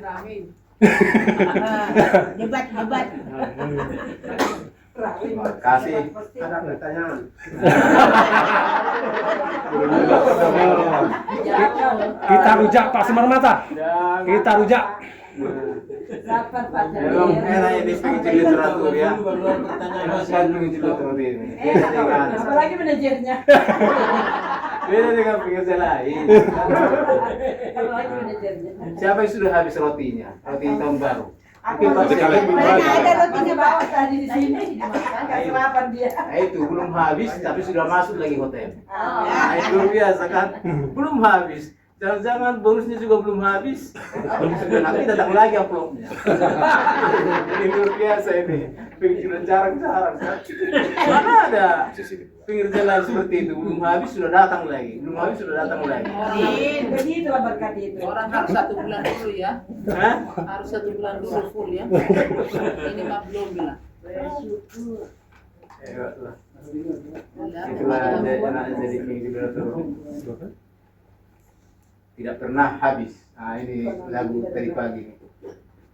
diramein. Debat. Kasih ada pertanyaan. Kita rujak Pak Semar Mata. Kita rujak. Sabar Pak Memang era ini penginjil literatur ya. Kan penginjil literatur ini. Apalagi manajernya. Beda dengan penginjil lain. Apalagi manajernya. Siapa yang sudah habis rotinya? Roti tahun baru. Aku Mungkin masih Pak Sekali ada rotinya bawa tadi di sini dimakan kasih lapar dia. Nah itu belum habis tapi sudah masuk lagi hotel. Oh. Nah itu luar biasa kan? Belum habis. Jangan-jangan bonusnya juga belum habis. Sudah nanti datang lagi amplopnya. Ini luar biasa ini. Pikiran jarang-jarang kan? Mana ada pinggir jalan seperti itu belum habis sudah datang lagi. Belum habis sudah datang lagi. Begitu lah berkat itu. Orang harus 1 bulan dulu ya. Hah? Harus 1 bulan dulu full ya. Ini mah belum bilang. Lah. Ya, Itulah anak jadi pinggir jalan tidak pernah habis. Nah ini lagu tadi pagi.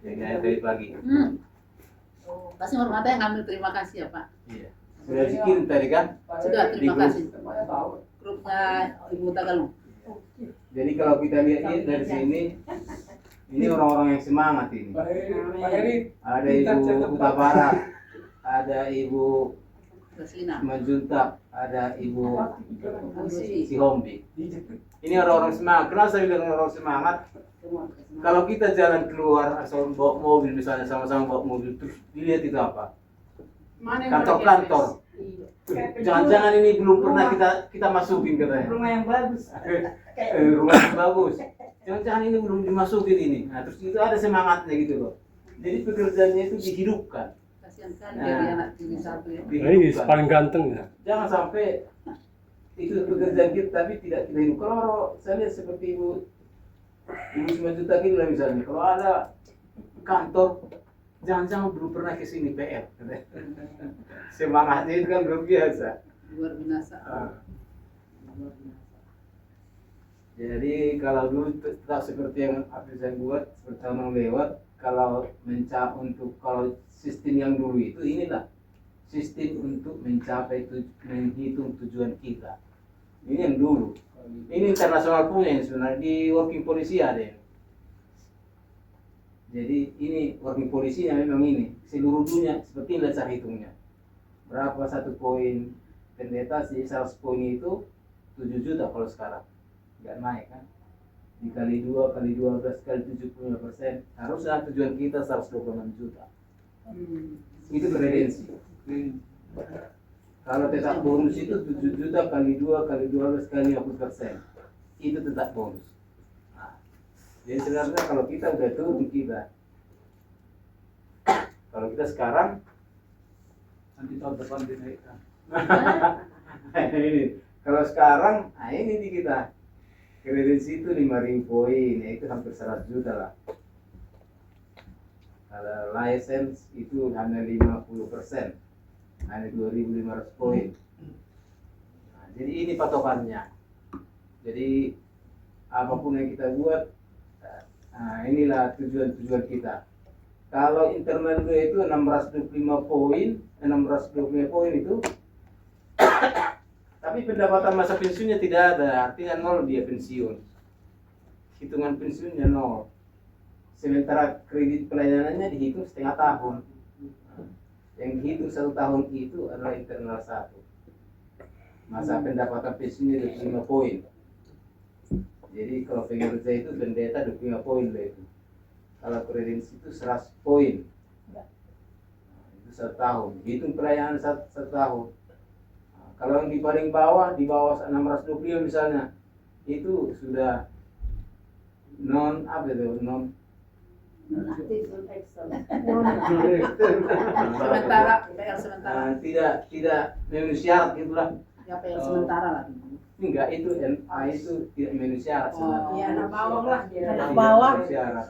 Yang nyanyi tadi pagi. Pasti orang ada yang ngambil terima kasih ya Pak. Iya. Sudah dikirim tadi kan? Sudah, terima Di grup. kasih. Grupnya Ibu Tagalog. Jadi kalau kita lihat dari sini, ini orang-orang yang semangat ini. Ada Ibu Huta Barat, ada Ibu Raslina. Majuntak, ada Ibu Sihombi. Ini orang-orang semangat. Kenapa saya bilang orang semangat? Kalau kita jalan keluar asal bawa mobil misalnya sama-sama bawa mobil terus dilihat itu apa? Kantor-kantor. Jangan-jangan ini belum pernah kita masukin katanya. Rumah yang bagus. Rumah yang bagus. Jangan-jangan ini belum dimasukin ini. Nah terus itu ada semangatnya gitu loh. Jadi pekerjaannya itu dihidupkan. Kasihan kan dari anak tiri satu ya. Ini paling ganteng ya. Jangan sampai itu pekerjaan kita tapi tidak kita hidup. Kalau saya lihat seperti Ibu Simanjuntak ini lah misalnya. Kalau ada kantor, jangan-jangan belum pernah ke sini PR. Semangatnya itu kan luar biasa. Luar biasa. Jadi kalau dulu tetap seperti yang saya buat seperti tahun yang lewat, kalau kalau sistem yang dulu itu inilah sistem untuk mencapai menghitung tujuan kita. Ini yang dulu. Ini internasional punya yang sebenarnya di working policy ada ya. Jadi ini working policy memang ini seluruh dunia seperti ini cara hitungnya. Berapa satu poin pendeta sih 100 poin itu 7 juta kalau sekarang. Nggak naik kan? Dikali 2 kali 12 kali 75%, harusnya tujuan kita 126 juta. Itu kredensi. Kalau tetap bonus itu 7 juta kali 2 kali 12 kali 50%. Itu tetap bonus. Nah, jadi sebenarnya kalau kita udah turun kita. Kalau kita sekarang nanti tahun depan dinaikkan. Ini kalau sekarang, nah ini di kita. Kredensi itu 5.000 poin, itu hampir 100 juta lah. Kalau license itu hanya 50%, hanya 2.500 poin. Nah, jadi ini patokannya. Jadi apapun yang kita buat, nah inilah tujuan-tujuan kita. Kalau internal itu 625 poin itu tapi pendapatan masa pensiunnya tidak ada, artinya 0 dia pensiun. Hitungan pensiunnya 0. Sementara kredit pelayanannya dihitung setengah tahun. Yang dihitung 1 tahun itu adalah internal 1. Masa pendapatan pensiunnya 25 poin. Jadi kalau pengerja itu pendeta 25 poin lah itu. Kalau kredensi itu 100 poin. Itu 1 tahun. Hitung pelayanan 1 tahun. Kalau yang di paling bawah, di bawah 625 misalnya, itu sudah non Sementara, PR sementara. Tidak memenuhi syarat itulah. Ya PR sementara lah. Enggak, itu NA itu tidak memenuhi syarat sebenarnya. Iya, anak bawang lah. Anak bawang. Tidak memenuhi syarat.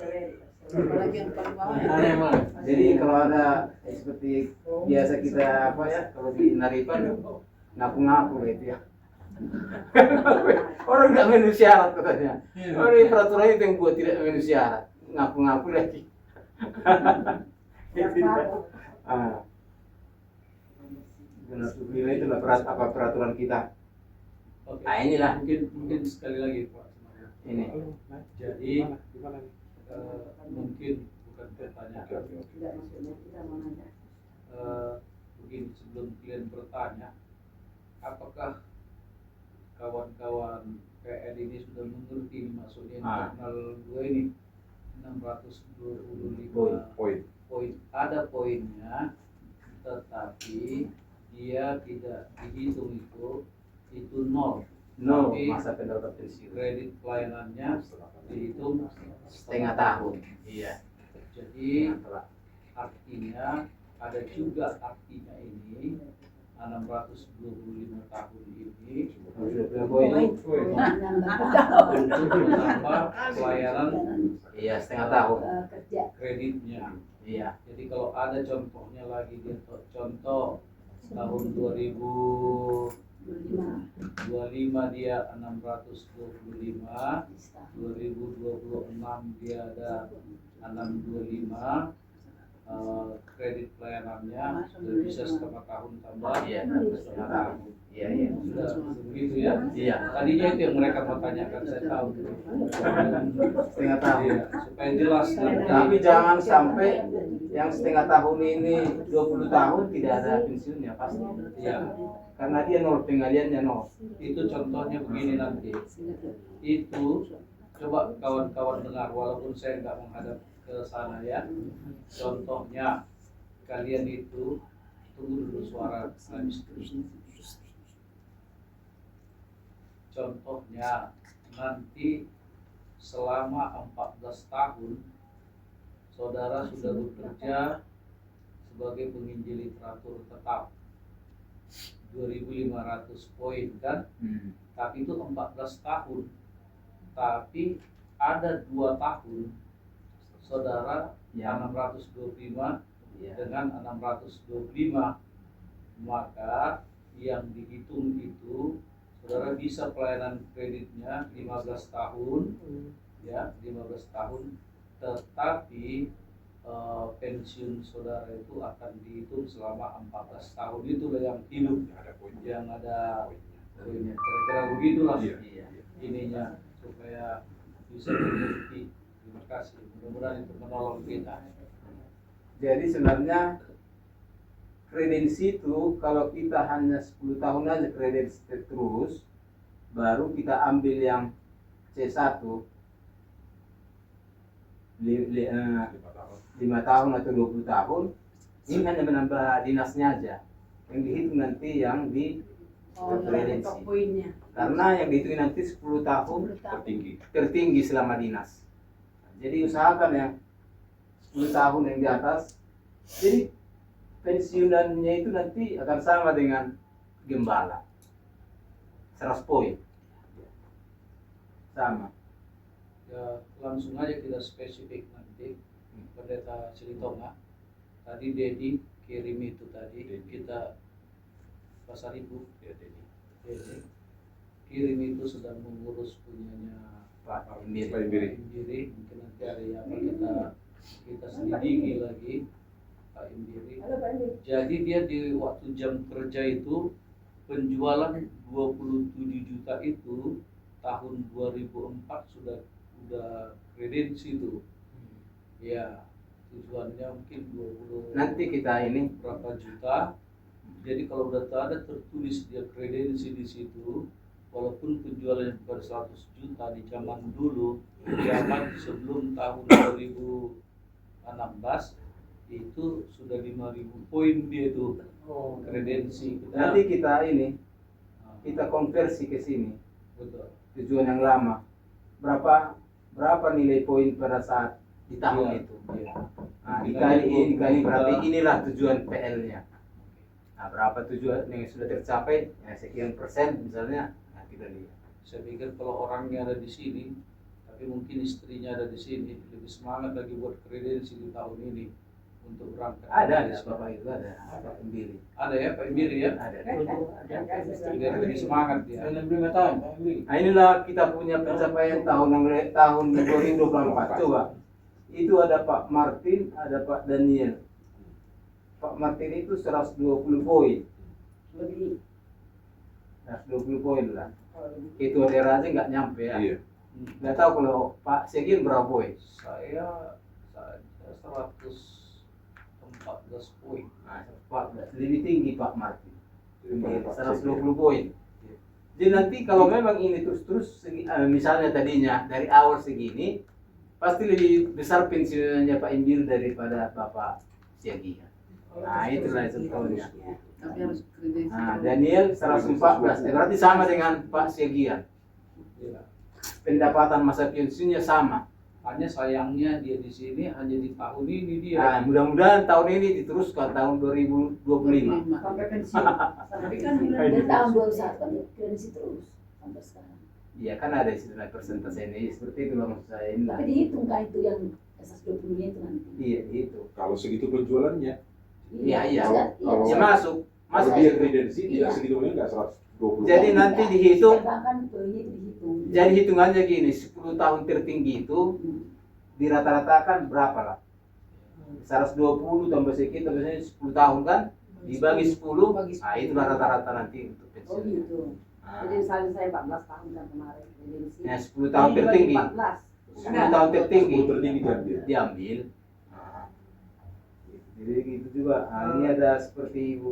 Apalagi yang paling bawah. Jadi kalau ada seperti biasa kita apa ya, kalau di Naripan ngaku-ngaku gitu ya. Orang nggak memenuhi syarat katanya. Orang peraturan itu yang buat tidak memenuhi syarat. ngaku-ngaku lagi. Ah, benar subsidi itulah peraturan kita. Oke. Nah, inilah. Mungkin sekali lagi Pak Semarno. Ini. Jadi mungkin bukan pertanyaan. Tidak, maksudnya kita mau nanya. Begini, sebelum kalian bertanya, apakah kawan-kawan PL ini sudah mengerti maksudnya internal 2 ini 625 poin, ada poinnya, tetapi dia tidak dihitung itu nol. Tapi Masa pendapat pensiun. kredit pelayanannya dihitung Setengah tahun. Iya. Jadi artinya ada juga artinya ini 625 tahun ini Poin. untuk menambah pelayanan Iya, setengah tahun. Kerja. kreditnya. Iya. Jadi kalau ada contohnya lagi dia contoh tahun 2025 dia 625, 2026 dia ada 625, kredit pelayanannya sudah bisa setengah tahun tambah. Iya, setengah tahun. Iya, iya. Sudah begitu ya. Iya. Tadinya itu yang mereka mau tanyakan, saya tahu. Setengah tahun. Iya, supaya jelas nanti. Tapi jangan sampai yang setengah tahun ini 20 tahun tidak ada pensiunnya pasti. Iya. Karena dia nol, pengaliannya nol. Itu contohnya begini nanti. Itu coba kawan-kawan dengar walaupun saya nggak menghadap ke sana ya. Contohnya kalian itu tunggu dulu suara habis dulu. Contohnya nanti selama 14 tahun saudara sudah bekerja sebagai penginjil literatur tetap 2.500 poin kan, tapi itu 14 tahun, tapi ada 2 tahun saudara Ya. 625 Iya. dengan 625, maka yang dihitung itu saudara bisa pelayanan kreditnya 15 tahun ya, 15 tahun, tetapi pensiun saudara itu akan dihitung selama 14 tahun. Itulah yang hidup, yang ada poinnya. Kira-kira begitulah ininya, supaya bisa mengerti. Terima kasih, mudah-mudahan itu menolong kita. Jadi sebenarnya kredensi itu kalau kita hanya 10 tahun aja kredensi terus, baru kita ambil yang C1 5 tahun atau 20 tahun, ini hanya menambah dinasnya aja. Yang dihitung nanti yang di kredensi. Karena yang dihitung nanti 10 tahun tertinggi selama dinas. Jadi usahakan ya 10 tahun yang di atas. Jadi pensiunannya itu nanti akan sama dengan gembala 100 poin sama Ya, langsung aja kita spesifik nanti. Pendeta Silitonga tadi Dedi kirim itu tadi kita Pasar Ibu Dedi kirim itu sedang mengurus punyanya Pak Imbiri. Mungkin nanti hari apa kita selidiki lagi Pak Imbiri. Jadi dia di waktu jam kerja itu penjualan 27 juta itu tahun 2004 sudah kredensi itu. Ya, tujuannya mungkin 20 nanti kita ini berapa juta. Jadi kalau udah ada tertulis dia kredensi di situ, walaupun penjualannya bukan 100 juta di zaman dulu, zaman sebelum tahun 2016 itu sudah 5.000 poin dia itu kredensi. nanti kita ini kita konversi ke sini Betul. tujuan yang lama berapa nilai poin pada saat di tahun Iya, itu. iya. Nah, dikali berarti inilah tujuan PL-nya. Nah, berapa tujuan yang sudah tercapai? Ya, sekian persen misalnya. Nah, kita lihat. Saya pikir kalau orangnya ada di sini, tapi mungkin istrinya ada di sini, lebih semangat lagi buat kredensi di tahun ini untuk berangkat. Ada Bapak itu ada Pak Imbiri. Ada ya Pak Imbiri ya? Ada. Biar lebih semangat dia. 65 tahun, Pak Imbiri. Nah, inilah kita punya pencapaian tahun 2024. Coba itu ada Pak Martin, ada Pak Daniel. Pak Martin itu 120 poin. Lebih. 120 poin lah. Itu daerah aja nggak nyampe ya. Iya. Nggak tahu kalau Pak Segin berapa poin. Saya 114 poin. Nah, 14. Lebih tinggi Pak Martin. 120 poin. Jadi nanti kalau memang ini terus misalnya tadinya dari awal segini, pasti lebih besar pensiunnya Pak Imbir daripada Bapak Siagia. Nah itulah contohnya. Tapi harus kredit. Nah Daniel 114, berarti sama dengan Pak Siagia. Ya. Pendapatan masa pensiunnya sama. Hanya sayangnya dia di sini hanya di tahun ini dia. Nah, mudah-mudahan tahun ini diteruskan tahun 2025. Sampai pensiun. Tapi kan Dari tahun 21 kan kredisi terus sampai sekarang. Iya kan ada istilah persentase ini seperti itu loh maksud saya ini. Tapi dihitung kan itu yang asas 20-nya itu nanti. Iya itu. Kalau segitu penjualannya, Iya, iya. Kalau- Ya masuk kalau masuk. dia kredensi Iya. tidak segitunya nggak 120. Jadi nanti dihitung. Kan poinnya itu dihitung. Jadi hitungannya gini, 10 tahun tertinggi itu dirata-ratakan berapa lah? 120 tambah sekitar biasanya 10 tahun kan? Dibagi 10, nah itulah rata-rata nanti untuk Oh pensiun. gitu. Nah, Jadi misalnya saya 14 tahun kan kemarin kredisi. ya 10 tahun tertinggi. 14. 10 tahun tertinggi 10 tertinggi diambil. diambil. Nah, jadi gitu juga. Nah, ini ada seperti Ibu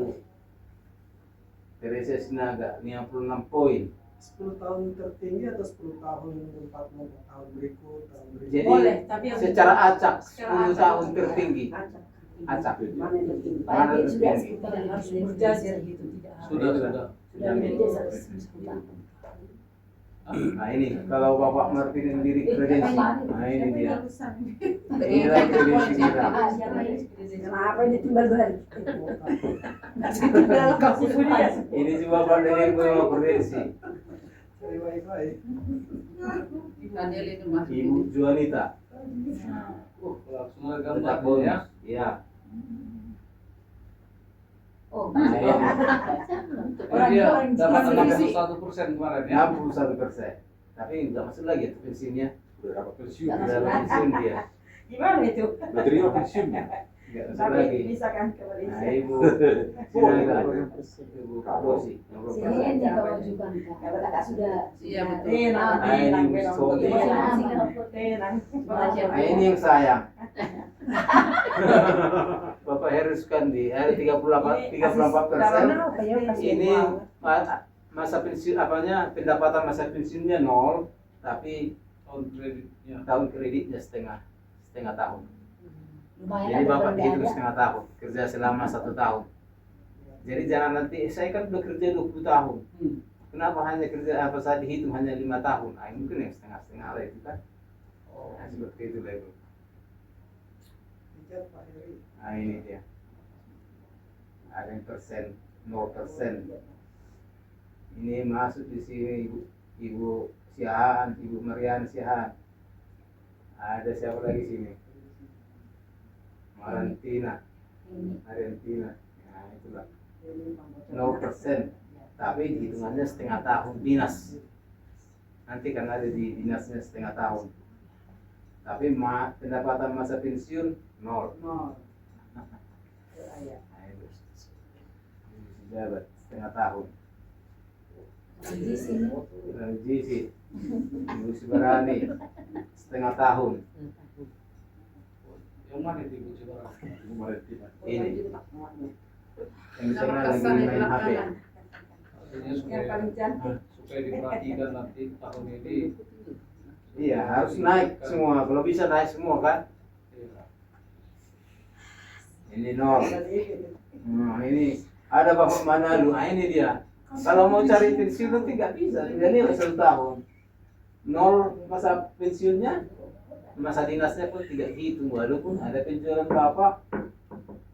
Teresa Sinaga 56 poin. 10 tahun tertinggi atau 10 tahun 40 tahun berikut, tahun berikut. Jadi Boleh, tapi yang secara acak secara 10 acak. tahun tertinggi. Acak. Acak. Mana yang tertinggi? Mana Pak yang sudah tertinggi? sekitar harus berjajar gitu tidak harus. Sudah. Sudah Diambil. berjajar 10 tahun. Nah ini kalau Bapak Martin yang diri kredensi, nah ini dia. Iya, Inilah kredensi kita. Kenapa ini timbal balik? Ini juga Bapak Daniel punya kredensi. Cari baik-baik. Daniel itu masuk. Ibu Juanita. Langsung ada Tetap gambarnya ya. bonus. Iya. Oh, Nah, ini Dia orang dapat Sulawesi. 61% kemarin ya. 61%. Tapi nggak masuk lagi tuh pensiunnya. Udah dapat pensiun. Nggak Udah pensiun dia. Gimana itu? Udah terima pensiunnya. Nggak masuk Tapi lagi. bisa kan ke Nah Malaysia. Ibu Sinaga, Ibu Rosi. Sini ente kalau juga kalau kakak sudah Iya, betul. tenang, Nah, ini tenang, Ibu tenang. Sobi. Tenang. Nah ini yang sayang. Bapak Heru Sukandi, ada 38%. Ini masa pensiun apanya pendapatan masa pensiunnya 0, tapi Tahun kreditnya. tahun kreditnya setengah tahun. Lumayan Jadi ada Bapak benda dihitung ada. setengah tahun, kerja selama 1 tahun. Jadi jangan nanti saya kan udah kerja 20 tahun. Kenapa hanya kerja apa saya dihitung hanya 5 tahun? Ah, mungkin yang setengah-setengah lah itu kan. Nah, seperti itu lah itu. Dicat Pak Heri. Nah ini dia. Ada yang persen, 0%. Ini masuk di sini Ibu Siahan, Ibu Marian Siahan. Ada siapa lagi sini? Marantina, Marantina. Nah itulah 0%. Tapi hitungannya setengah tahun dinas. Nanti kan ada di dinasnya setengah tahun. Tapi pendapatan masa pensiun 0. Nol. Nah, itu. Jabat setengah tahun. Di sini. Lalu Jisi, Ibu Subarani setengah tahun. Yang mana itu Ibu Cibara? Ini yang Nama saya lagi kesan di main HP. belakangan. Artinya Yang supaya paling cantik. supaya diperhatikan nanti tahun ini. Iya harus naik semua. Kalau bisa naik semua kan. Ya. Ini 0. Ini ada Bapak Manalu. Nah ini dia. Kalau mau cari pensiun nanti nggak bisa. Ini 1 tahun. 0 masa pensiunnya, masa dinasnya pun tidak hitung. Walaupun ada penjualan Bapak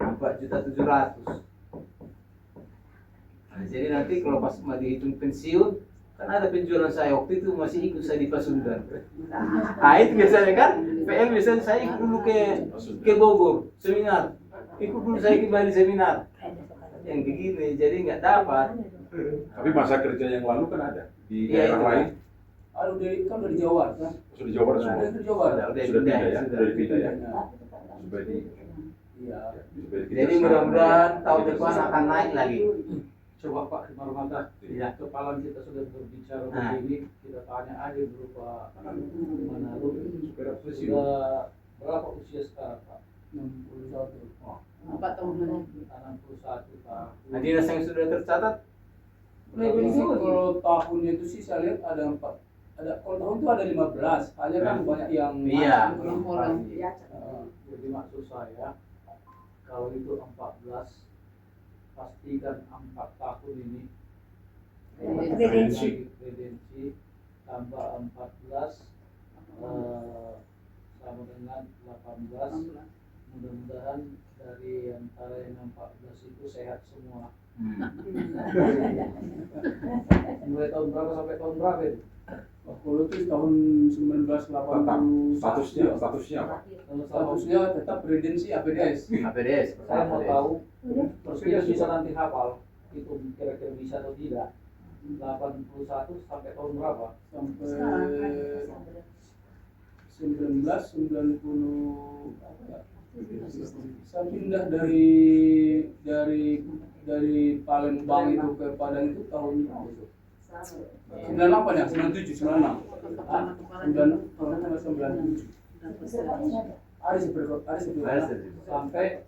4.700.000. Nah, jadi nanti kalau pas mau dihitung pensiun, kan ada penjualan saya waktu itu masih ikut saya di Pasundan. Nah itu biasanya kan, PL biasanya saya ikut dulu ke Bogor seminar, ikut dulu saya ke Bali seminar, yang begini jadi nggak dapat. Tapi masa kerja yang lalu kan ada di Iya, daerah itu. lain. Aduh, kan udah di Jawa kan? Sudah di Jawa Sudah semua. di Jawa. Udah Sudah pindah ya, sudah. sudah dipindah ya. Nah, Supaya di iya. supaya dipindah Jadi sekarang. mudah-mudahan tahun depan akan naik lagi. Coba Pak Marmata, Iya. kepala kita sudah berbicara Nah. begini, kita tanya aja dulu Pak Manalu, Supaya pensiun. sudah berapa usia sekarang Pak? 61. Oh, 4 tahun lagi. 61 tahun. Nah, dinas yang sudah tercatat Kalau tahunnya itu sih saya lihat ada 4. Kalau tahun itu ada 15, hanya kan Nah. banyak yang iya. Belum pulang. Ya, jadi maksud saya kalau itu 14, pastikan 4 tahun ini kredensi tambah 14 sama dengan 18. Mudah-mudahan dari antara yang 14 itu sehat semua. Mulai tahun berapa sampai tahun berapa itu? Kalau itu tahun 1980 Statusnya apa? statusnya tetap kredensi APDS. APDS. Saya mau tahu, terus kita bisa nanti hafal itu kira-kira bisa atau tidak. 81 sampai tahun berapa? Sampai sekarang 1990 apa ya? Saya pindah dari Palembang itu ke Padang itu tahun berapa itu? 98 ya, 97, 96. 97. Ada seperti Sampai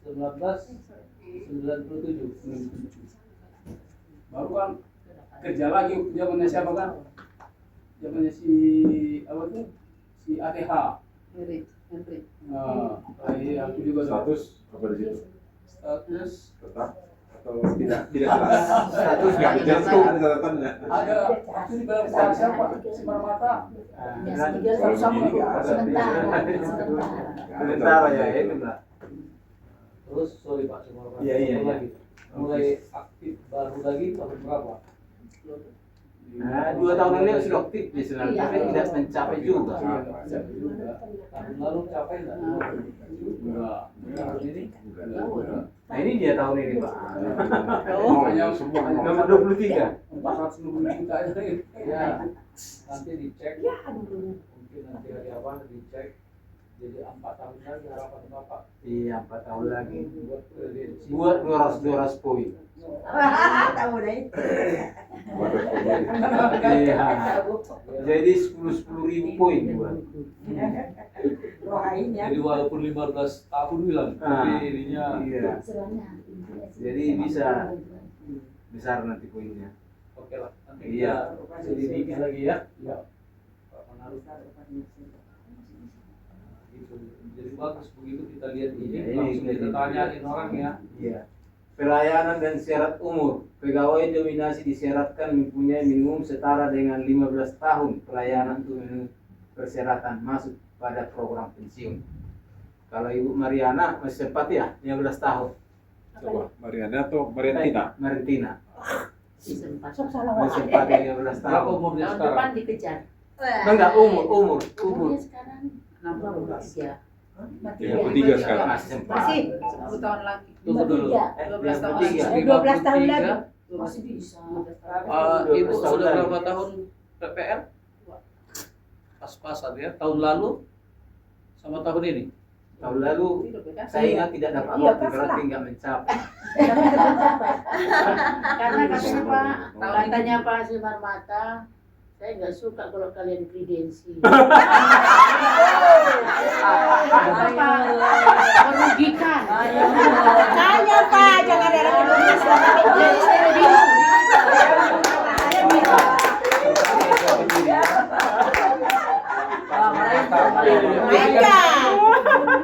1997. baru kan kerja lagi zamannya siapa kan? Zamannya si apa tuh? Si ATH. Henry. Nah, aku juga Status apa di situ? status Tetap atau tidak jelas? Status nggak Tidak jelas. ada catatannya. ada itu di dalam status siapa? Si Marmata. Sementara ya itu lah. Terus sorry Pak, cuma Iya, iya, iya. lagi. Mulai aktif baru lagi tahun berapa? Nah, 2 tahun ini sudah aktif di sana, tapi tidak mencapai juga. Tahun lalu capai nggak? Enggak. Tahun ini? Nah ini dia tahun ini Pak. Semuanya semuanya. Nomor 23. 450 juta aja. Ya, nanti dicek. Mungkin nanti hari apa dicek. Jadi 4 tahun lagi harapan Bapak Iya 4 tahun lagi. buat kredensi. Buat 200 poin. tahu deh. Iya. Jadi 10.000 poin buat. Doain ya. Jadi walaupun 15 tahun bilang, Ah, tapi ininya Iya. Jadi bisa besar nanti poinnya. oke lah. Nanti Iya. kita selidiki lagi ya. Pak Manalu. Gitu. Jadi bagus begitu kita lihat ini, Iya, ini langsung kita kita tanyain orang ya. Iya. Pelayanan dan syarat umur. Pegawai dominasi disyaratkan mempunyai minimum setara dengan 15 tahun pelayanan untuk memenuhi persyaratan masuk pada program pensiun. Kalau Ibu Mariana masih sempat ya 15 tahun. Coba Mariana atau Mariantina? Mariantina. Sok salah Masih wae. sempat 15 Berapa tahun. umurnya Tahun depan sekarang? dikejar. Enggak umur. Umurnya sekarang 63. 33 sekarang. Masih sempat. Masih 10 tahun lagi. Tunggu dulu. 12 tahun lagi. 12 tahun lagi. Masih bisa. Ibu 12 tahun sudah lagi. berapa tahun PPR? Pas-pasan ya. Tahun lalu sama tahun ini. Tahun lalu saya ingat tidak dapat Iya, waktu pas berarti lah. nggak mencapai. Karena katanya Pak, katanya Pak Simar Mata, saya nggak suka kalau kalian kredensi. Merugikan. Tanya Pak, jangan ada kerugian. Jadi saya bingung.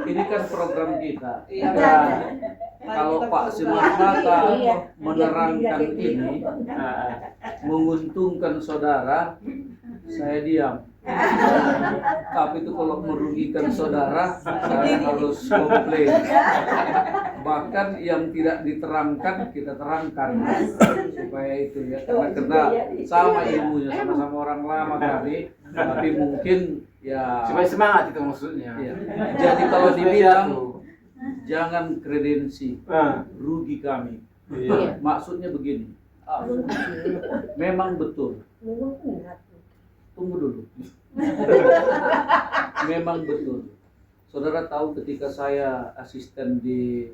Ini kan program kita. Iya. Kalau Pak Simarmata menerangkan ini menguntungkan saudara, saya diam. Tapi itu kalau merugikan saudara, saya harus komplain. Bahkan yang tidak diterangkan kita terangkan supaya itu ya, karena sama ilmunya, sama-sama orang lama kami, tapi mungkin ya. Supaya semangat itu maksudnya. Iya. Jadi kalau dibilang jangan kredensi, Ah, rugi kami. iya. Maksudnya begini, memang betul tunggu dulu. Memang betul. Saudara tahu ketika saya asisten di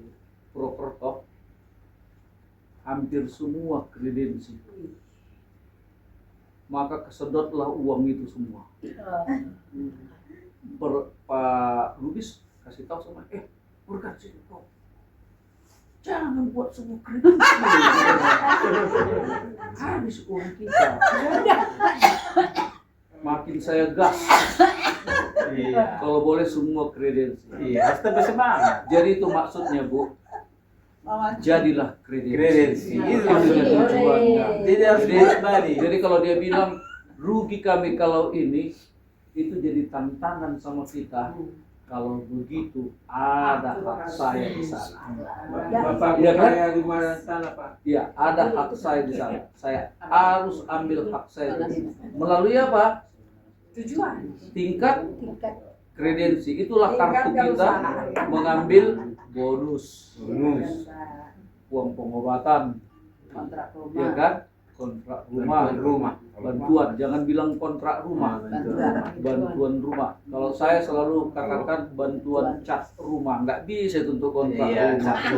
Purwokerto, hampir semua kredensi. Maka kesedotlah uang itu semua. Pak Lubis kasih tahu sama, berkat sini kok. Jangan buat semua kredensi. Habis uang kita. Makin saya gas. Iya. Kalau boleh semua kredensi. Iya, harus tetap semangat. Jadi itu maksudnya, Bu. Jadilah Kredensi. Itu maksudnya Oleh. tujuannya. Jadi harus kembali. Jadi kalau dia bilang rugi kami kalau ini, itu jadi tantangan sama kita. Kalau begitu ada hak saya di sana. Bapak Iya kan? kaya di mana sana, Pak? Ya, ada hak saya di sana. Saya harus ambil hak saya di sana. Melalui apa? Tujuan. Tingkat kredensi. Itulah kartu kita mengambil bonus, uang pengobatan, Kontrak rumah. ya kan? Kontrak rumah, bantuan. Jangan bilang kontrak rumah, bantuan rumah. Kalau saya selalu katakan bantuan cat rumah, nggak bisa itu untuk kontrak Iya, rumah. satu.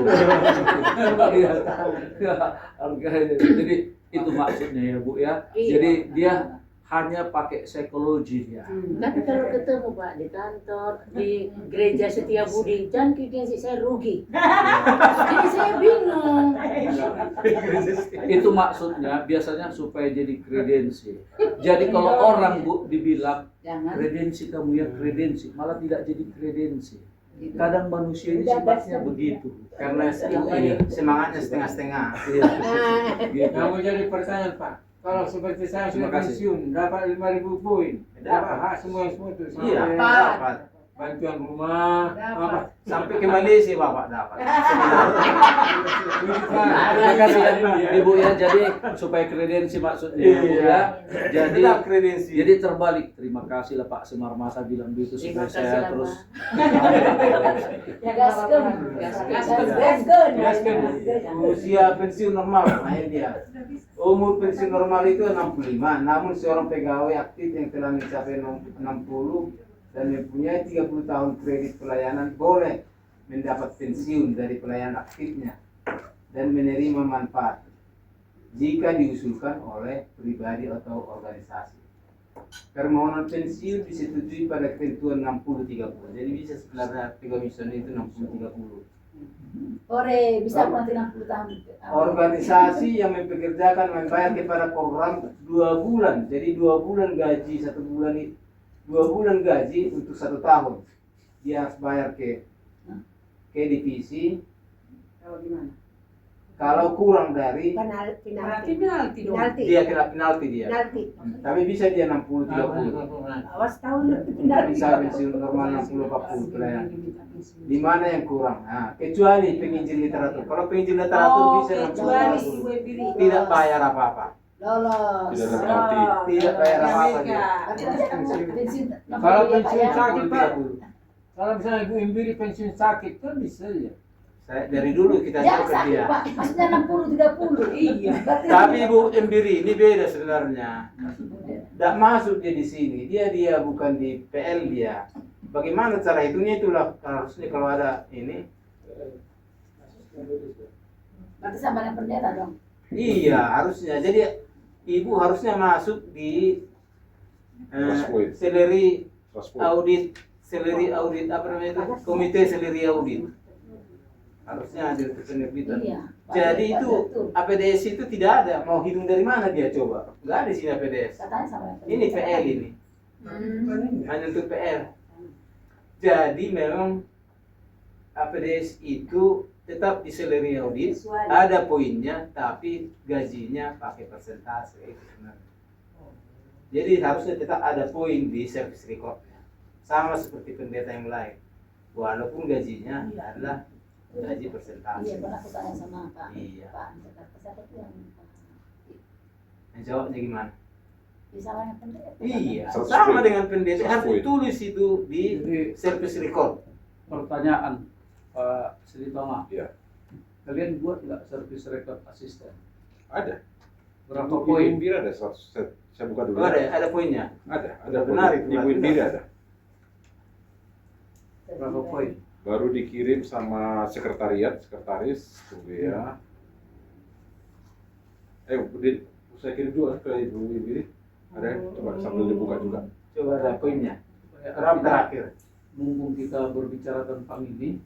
Iya. Harganya. Jadi itu maksudnya ya, Bu ya. Jadi dia hanya pakai psikologi dia. Tapi kalau ketemu Pak di kantor, di gereja Setiabudi, jangan kredensi saya rugi. Jadi saya bingung. Itu maksudnya biasanya supaya jadi kredensi. Jadi kalau orang, Bu, dibilang Jangan. kredensi kamu ya kredensi, malah tidak jadi kredensi. Kadang manusia ini sifatnya begitu. Karena ini semangatnya setengah-setengah. Iya. Gitu. Kamu jadi pertanyaan, Pak. Kalau seperti saya sudah Terima kasih. pensiun, dapat 5.000 poin. Dapat hak semua itu. Iya, Sampai dapat. bantuan rumah, apa? Sampai ke Malaysia Bapak dapat. Terima kasih ya, Ibu ya. Jadi supaya kredensi maksudnya, Bu ya. Jadi Tetap kredensi. jadi terbalik. Terima kasih lah Pak Semar Masa bilang begitu Terima supaya kasih saya lah, terus. Ya gaskan. Gaskan. Usia pensiun normal, main dia. Umur pensiun normal itu 65, namun seorang pegawai aktif yang telah mencapai 60 dan mempunyai 30 tahun kredit pelayanan boleh mendapat pensiun dari pelayanan aktifnya dan menerima manfaat jika diusulkan oleh pribadi atau organisasi. Permohonan pensiun disetujui pada ketentuan 60-30. Jadi bisa sebenarnya pegawai itu 60-30. Ore bisa nanti 60 tahun. Organisasi yang mempekerjakan membayar kepada program 2 bulan. Jadi 2 bulan gaji 1 bulan itu 2 bulan gaji untuk 1 tahun. Dia harus bayar ke divisi. Kalau gimana? Kalau kurang dari Berarti penalti dong. dia kena penalti dia. Tapi bisa dia 60-30. Awas tahun Bisa pensiun normal 60-40 pelayan. Di mana yang kurang? Nah, kecuali penginjil literatur. Kalau penginjil literatur bisa 60-40. Tidak bayar apa-apa. Lolos. Tidak ada penalti. Tidak bayar apa-apa dia. Kalau pensiun sakit, Pak. Kalau misalnya Ibu Imbiri pensiun sakit, kan bisa ya. Saya dari dulu kita Jangan ajak ke sakit dia. Pak, maksudnya 60-30. Iya. Tapi Ibu Embiri ini beda sebenarnya. Tidak masuk dia di sini. Dia bukan di PL dia. Bagaimana cara hitungnya itulah harusnya kalau ada ini. Berarti sama dengan pendeta dong. Iya harusnya. Jadi Ibu harusnya masuk di seleri audit apa namanya itu? Komite seleri audit. Harusnya ada penerbitan. Iya. Jadi itu APDS itu tidak ada. Mau hitung dari mana dia coba? Nggak ada di sini APDS. Katanya sama dengan pendeta. Ini PL ini. Hanya untuk PL. Jadi memang APDS itu tetap di seleri audit, ada poinnya, tapi gajinya pakai persentase. Itu sebenarnya. Jadi harusnya tetap ada poin di service recordnya, sama seperti pendeta yang lain. Walaupun gajinya adalah gaji persentase. Iya, pernah aku tanya sama Pak. Iya. Pak, siapa tuh yang Yang jawabnya gimana? bisa sama dengan pendeta? Iya, 100 sama poin. dengan pendeta. 100 Harus poin. ditulis itu di service record. Pertanyaan Pak Sri Toma. Iya. Kalian buat nggak service record assistant? Ada. Berapa Ibu poin? Indira ada 100. Saya buka dulu. Oh, ya. ada poinnya. Ada Benar poin. itu, Ibu benar. Indira ada. Berapa poin? Baru dikirim sama sekretaris, tunggu ya. Saya kirim juga ke Ibu Indira. Ada, coba sambil dibuka juga. Coba ada poinnya. Kita- Terakhir. Mumpung kita berbicara tentang ini,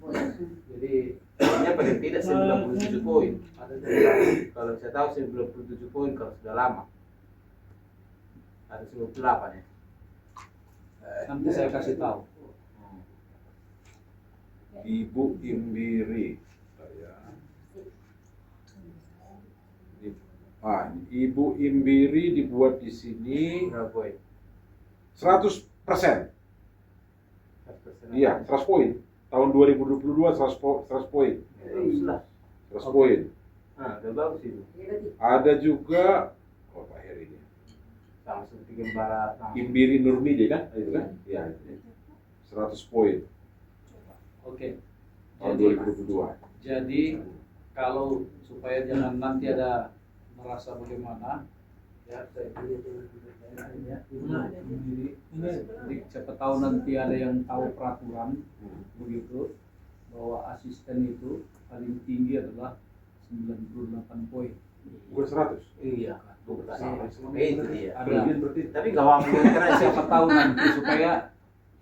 jadi Poinnya paling tidak 97 poin. ada juga Kalau saya tahu 97 poin kalau sudah lama. Ada 98 ya. nanti saya kasih tahu. Ibu Imbiri. Ya. Ibu Imbiri dibuat di sini Berapa poin? 100%. Iya, 100 poin. Tahun 2022 100 poin. Sudah. 100 poin. Nah, udah bagus itu. Ada juga Pak Heri ini. Sama seperti Gembala. Imbiri Nurmidi kan? Itu kan? Iya. 100 poin Oke. tahun Jadi 2022. Jadi kalau supaya jangan nanti ada merasa bagaimana, ya saya jadi siapa tahu nanti ada yang tahu peraturan begitu bahwa asisten itu paling tinggi adalah 98 poin. Bukan 100. Iya. Itu dia. Ada. Tapi nggak mampu karena Siapa tahu nanti supaya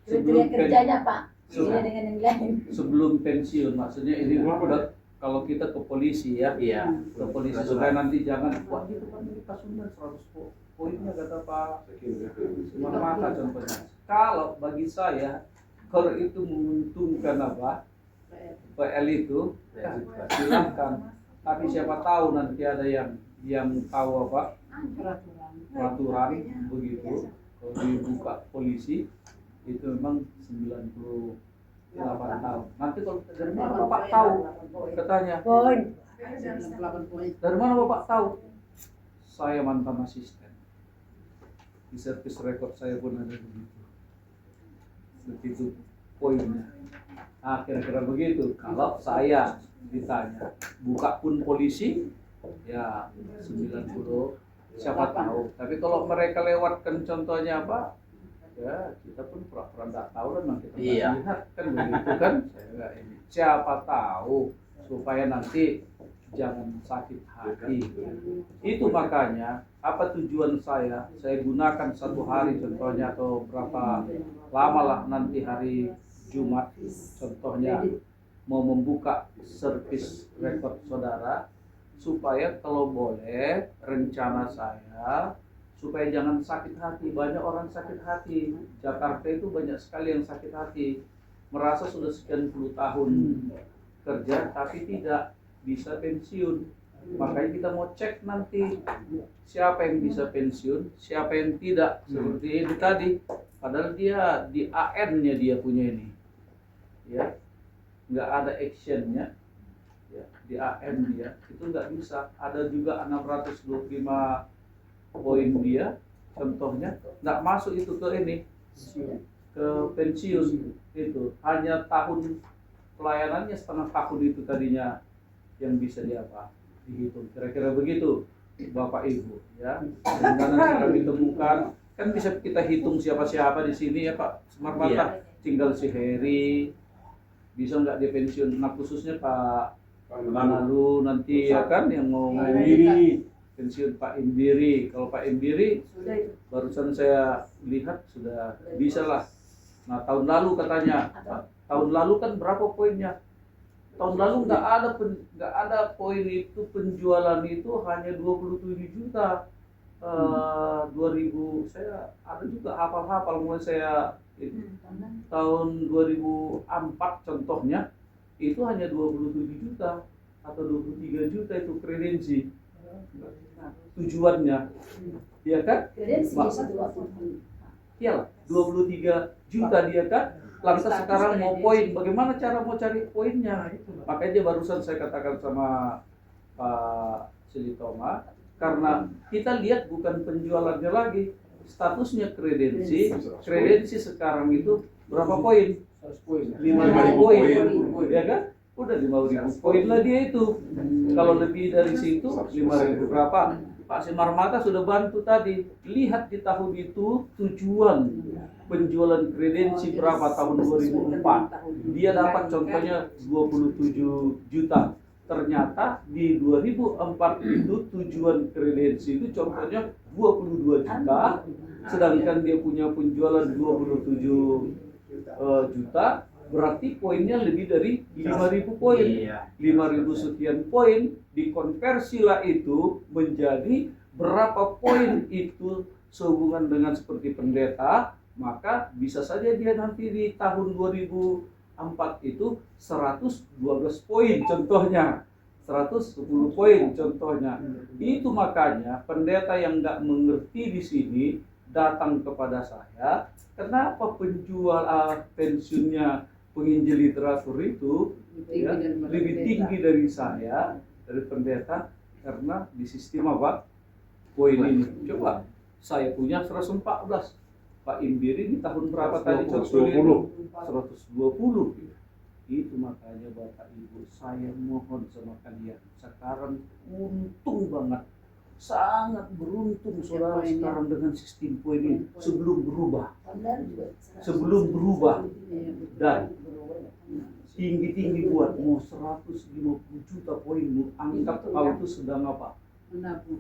Kriteria kerjanya Pak. Beda dengan yang lain. sebelum pensiun, maksudnya ini kalau kita ke polisi ya, Iya. ke polisi supaya nanti jangan wah itu kan ini kasusnya 100 poinnya kata Pak Marmata contohnya. Kalau bagi saya kalau itu menguntungkan apa PL itu ya, silakan. Tapi siapa tahu nanti ada yang tahu apa peraturan begitu. Kalau dibuka polisi itu memang 98 tahun. Nanti kalau dari mana Bapak tahu katanya? Poin. Dari mana Bapak tahu? Saya mantan asisten. Di servis rekod saya pun ada begitu. Begitu poinnya. Nah, kira-kira begitu. Kalau saya ditanya, buka pun polisi, ya 90, siapa tahu. Tapi kalau mereka lewatkan contohnya apa? Ya, kita pun pura-pura nggak tahu dan memang kita nggak Iya. lihat kan begitu kan? Saya nggak ini. Siapa tahu supaya nanti jangan sakit hati. Itu makanya apa tujuan saya gunakan satu hari contohnya atau berapa lama lah nanti hari Jumat contohnya mau membuka servis rekod saudara supaya kalau boleh rencana saya supaya jangan sakit hati. Banyak orang sakit hati. Jakarta itu banyak sekali yang sakit hati, merasa sudah sekian puluh tahun kerja tapi tidak bisa pensiun. Makanya kita mau cek nanti siapa yang bisa pensiun, siapa yang tidak. Seperti ini tadi, padahal dia di AN-nya dia punya ini, ya, nggak ada actionnya, ya, di AN dia itu nggak bisa. Ada juga 625 poin dia, contohnya nggak masuk itu ke ini, ke pensiun itu. Hanya tahun pelayanannya setengah tahun itu tadinya yang bisa dihitung. Kira-kira begitu Bapak Ibu ya. Dan nanti kami temukan kan bisa kita hitung siapa-siapa di sini ya Pak Marmata. Iya. Tinggal si Heri bisa nggak dia pensiun. Nah khususnya Pak Manalu nanti ya kan yang mau pensiun Pak Imbiri. Kalau Pak Imbiri barusan saya lihat sudah bisa lah. Nah tahun lalu katanya, tahun lalu kan berapa poinnya? Tahun lalu nggak ada poin itu, penjualan itu hanya 27 juta. 2000 saya ada juga hafal-hafal mulai saya tahun 2004 contohnya itu hanya 27 juta atau 23 juta itu kredensi tujuannya, ya kan? Iyalah 23 juta dia kan. Lantas sekarang mau poin, bagaimana cara mau cari poinnya? Makanya dia barusan saya katakan sama Pak Silitoma, karena kita lihat bukan penjualannya lagi, statusnya kredensi. Kredensi sekarang itu berapa poin? 5.000 poin, ya kan? Udah 5.000 poin lah dia itu. Kalau lebih dari situ 5.000 berapa? Pak Simarmata sudah bantu tadi. Lihat di tahun itu tujuan penjualan kredensi berapa tahun 2004. Dia dapat contohnya 27 juta. Ternyata di 2004 itu tujuan kredensi itu contohnya 22 juta. Sedangkan dia punya penjualan 27 juta. Berarti poinnya lebih dari 5.000 poin. 5.000 sekian poin dikonversilah itu menjadi berapa poin itu sehubungan dengan seperti pendeta, maka bisa saja dia nanti di tahun 2004 itu 112 poin contohnya. 110 poin contohnya. Itu makanya pendeta yang nggak mengerti di sini datang kepada saya, kenapa penjual pensiunnya penginjil literatur itu ya, lebih tinggi dari saya, dari pendeta, karena di sistem apa? Poin ini. Coba, saya punya 114. Pak Imbiri di tahun berapa tadi? 120. Itu makanya Bapak Ibu, saya mohon sama kalian, sekarang untung banget, sangat beruntung saudara sekarang dengan sistem poin ini sebelum berubah. Dan tinggi-tinggi buat mau 150 juta poinmu, anggap kau itu sedang apa? Nanti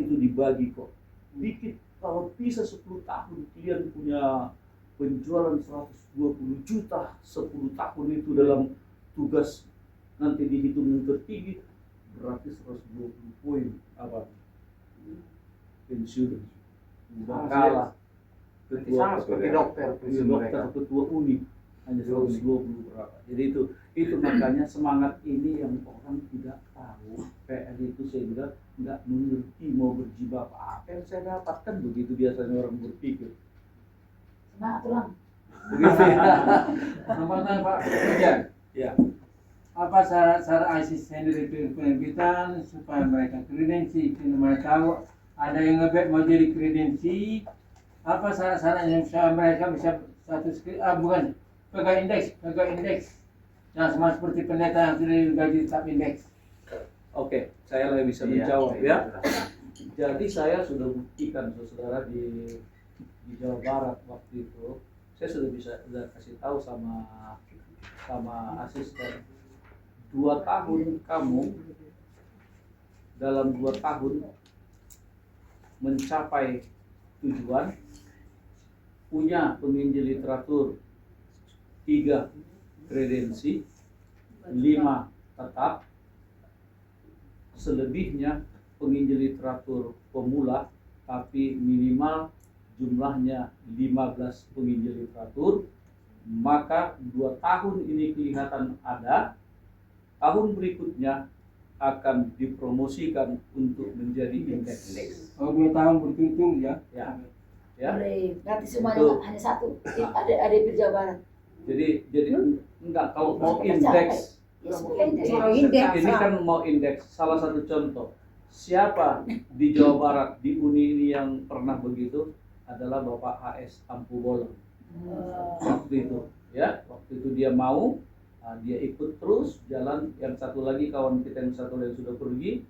itu dibagi kok. Dikit kalau bisa 10 tahun kalian punya penjualan 120 juta 10 tahun itu dalam tugas nanti dihitung yang tertinggi berarti 120 poin apa? Pensiun. Udah kalah. Sama seperti dokter, ketua uni hanya 120 berapa. Jadi itu makanya semangat ini yang orang tidak tahu. PR itu saya bilang nggak mengerti mau berjibaku apa yang saya dapatkan, begitu biasanya orang berpikir. Semangat ulang. Begitu ya. Kesempatan Pak Hujan. Ya. Apa syarat-syarat asisten direktur penerbitan supaya mereka kredensi? Mereka tahu ada yang ngebet mau jadi kredensi. Apa syarat-syarat yang mereka bisa bukan pegang indeks yang sama seperti pendeta yang sudah digaji tetap indeks. Oke, saya lebih bisa menjawab ya. Jadi saya sudah buktikan saudara di Jawa Barat waktu itu, saya sudah kasih tahu sama asisten, 2 tahun kamu dalam 2 tahun mencapai tujuan, punya penginjil literatur 3 kredensi, 5 tetap, selebihnya penginjil literatur pemula tapi minimal jumlahnya 15 penginjil literatur, maka 2 tahun ini kelihatan ada, tahun berikutnya akan dipromosikan untuk menjadi indeks. Oh, 2 tahun berturut-turut ya? Ya. Boleh, nanti semuanya hanya satu. Ada perjabaran. Jadi enggak, kalau mau indeks, ini kan mau indeks. Salah satu contoh, siapa di Jawa Barat di Uni ini yang pernah begitu adalah Bapak HS Ampu Bolon. Waktu itu, ya, waktu itu dia mau, dia ikut terus jalan. Yang satu lagi kawan kita yang satu lagi sudah pergi.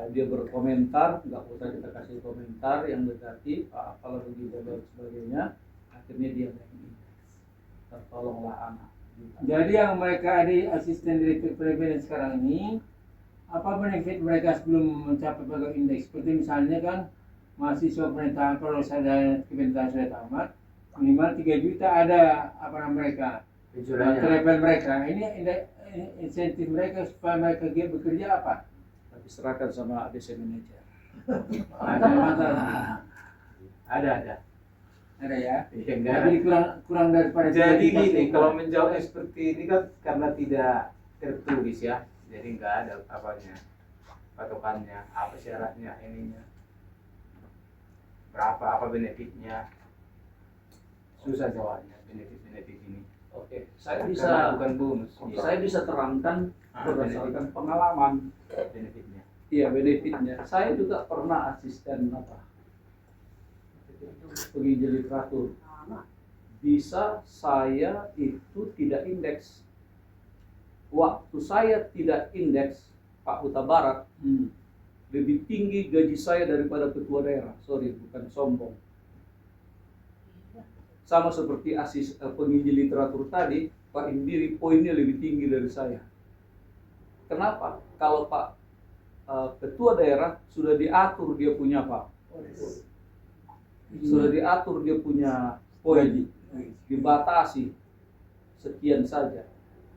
Dia berkomentar, nggak usah kita kasih komentar yang negatif, apalah begitu dan sebagainya. Akhirnya dia naik. Tertolonglah anak. Jadi yang mereka ada asisten direktur penerbitan sekarang ini, apa benefit mereka sebelum mencapai pegang indeks? Seperti misalnya kan mahasiswa pemerintahan, kalau saya pemerintahan sudah tamat, minimal 3 juta ada apa namanya mereka, level mereka. Ini insentif mereka supaya mereka bekerja apa? Diserahkan sama ADC manager. Ada ya. Enggak. Tapi kurang daripada. Jadi gini, kalau menjawabnya seperti ini kan karena tidak tertulis ya, jadi nggak ada apanya, patokannya, apa syaratnya ininya, berapa apa benefitnya, susah jawabnya benefit ini. Oke, saya Karena bisa bukan bonus. saya bisa terangkan berdasarkan pengalaman. Benefitnya. Iya, benefitnya. Saya juga pernah asisten penginjil literatur. Bisa saya itu tidak indeks. Waktu saya tidak indeks Pak Huta Barat lebih tinggi gaji saya daripada ketua daerah. Sorry, bukan sombong. Sama seperti penginjil literatur tadi, Pak Indiri poinnya lebih tinggi dari saya. Kenapa? Kalau Pak ketua daerah sudah diatur dia punya apa? Sudah diatur dia punya poin, dibatasi sekian saja.